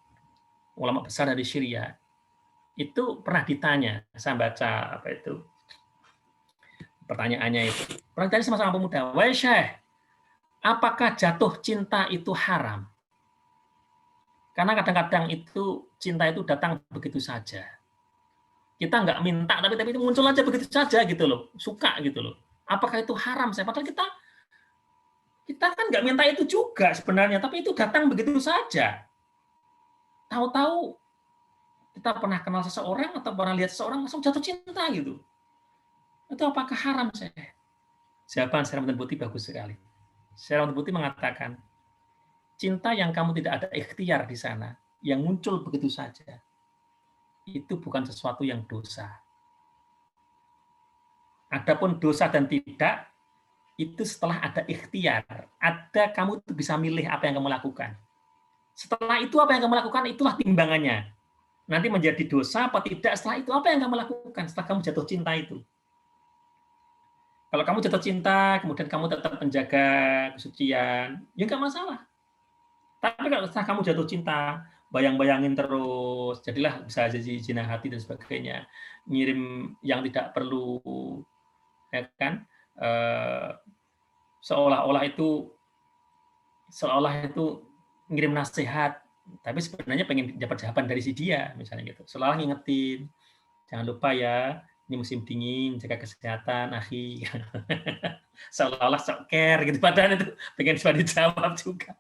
ulama besar dari Syria, itu pernah ditanya, saya baca apa itu pertanyaannya itu. Pernah ditanya sama seorang pemuda, "Wahai Syekh, apakah jatuh cinta itu haram?" Karena kadang-kadang itu cinta itu datang begitu saja. Kita nggak minta, tapi itu muncul aja begitu saja gitu loh, suka gitu loh. Apakah itu haram? Padahal kita kan nggak minta itu juga sebenarnya, tapi itu datang begitu saja. Tahu-tahu kita pernah kenal seseorang atau pernah lihat seseorang langsung jatuh cinta gitu. Itu apakah haram? Jawaban Syekh Ramadan Buti bagus sekali. Syekh Ramadan Buti mengatakan, cinta yang kamu tidak ada ikhtiar di sana, yang muncul begitu saja, itu bukan sesuatu yang dosa. Adapun dosa dan tidak, itu setelah ada ikhtiar, ada kamu bisa milih apa yang kamu lakukan. Setelah itu apa yang kamu lakukan, itulah timbangannya. Nanti menjadi dosa apa tidak, setelah itu apa yang kamu lakukan, setelah kamu jatuh cinta itu. Kalau kamu jatuh cinta, kemudian kamu tetap menjaga kesucian, ya nggak masalah. Tapi kalau setelah kamu jatuh cinta, bayang-bayangin terus, jadilah bisa jadi zina hati dan sebagainya, ngirim yang tidak perlu, ya kan? Seolah-olah itu ngirim nasihat, tapi sebenarnya pengen dapat jawaban dari si dia, misalnya gitu. Seolah ngingetin, jangan lupa ya, ini musim dingin, jaga kesehatan, akhi. Seolah-olah sok care gitu, padahal itu pengen sudah dijawab juga.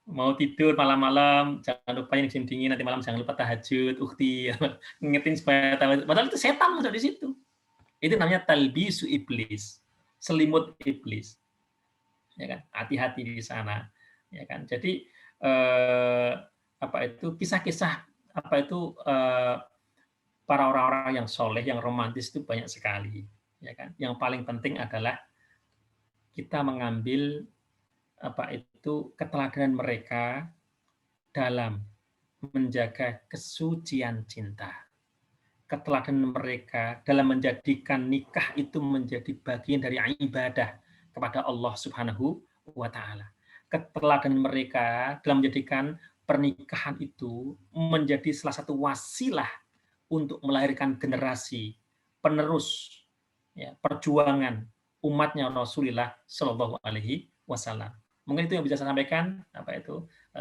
Mau tidur malam-malam, jangan lupa ini musim dingin, nanti malam jangan lupa tahajud, ukhti, ngingetin supaya tahu. Padahal itu setan masuk di situ. Itu namanya talbisu iblis, selimut iblis. Ya kan, hati-hati di sana. Ya kan, jadi apa itu kisah-kisah apa itu para orang-orang yang soleh, yang romantis itu banyak sekali. Ya kan, yang paling penting adalah kita mengambil apa itu keteladanan mereka dalam menjaga kesucian cinta. Keteladanan mereka dalam menjadikan nikah itu menjadi bagian dari ibadah kepada Allah Subhanahu wa taala. Keteladanan mereka dalam menjadikan pernikahan itu menjadi salah satu wasilah untuk melahirkan generasi penerus ya, perjuangan umatnya Rasulullah Shallallahu alaihi wasallam. Mungkin itu yang bisa saya sampaikan,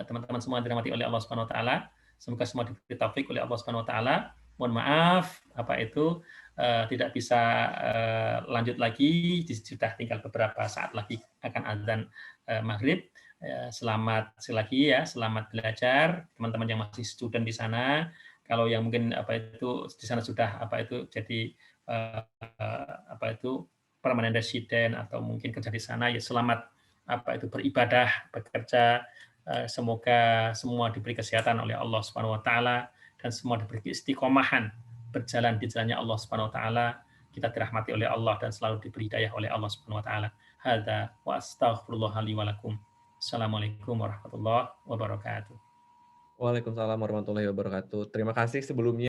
teman-teman semua dirahmati oleh Allah Subhanahu wa taala. Semoga semua diberi taufik oleh Allah Subhanahu wa taala. Mohon maaf tidak bisa lanjut lagi, sudah tinggal beberapa saat lagi akan azan maghrib. Selamat sekali lagi ya, selamat belajar teman-teman yang masih student di sana. Kalau yang mungkin di sana sudah jadi permanent resident atau mungkin kerja di sana, ya selamat beribadah, bekerja. Semoga semua diberi kesehatan oleh Allah Subhanahu wa taala dan semua diberi istiqomahan berjalan di jalannya Allah Subhanahu wa taala. Kita dirahmati oleh Allah dan selalu diberi hidayah oleh Allah Subhanahu wa taala. Hadza wa astaghfirullah li wa lakum. Assalamualaikum warahmatullahi wabarakatuh. Waalaikumsalam warahmatullahi wabarakatuh. Terima kasih sebelumnya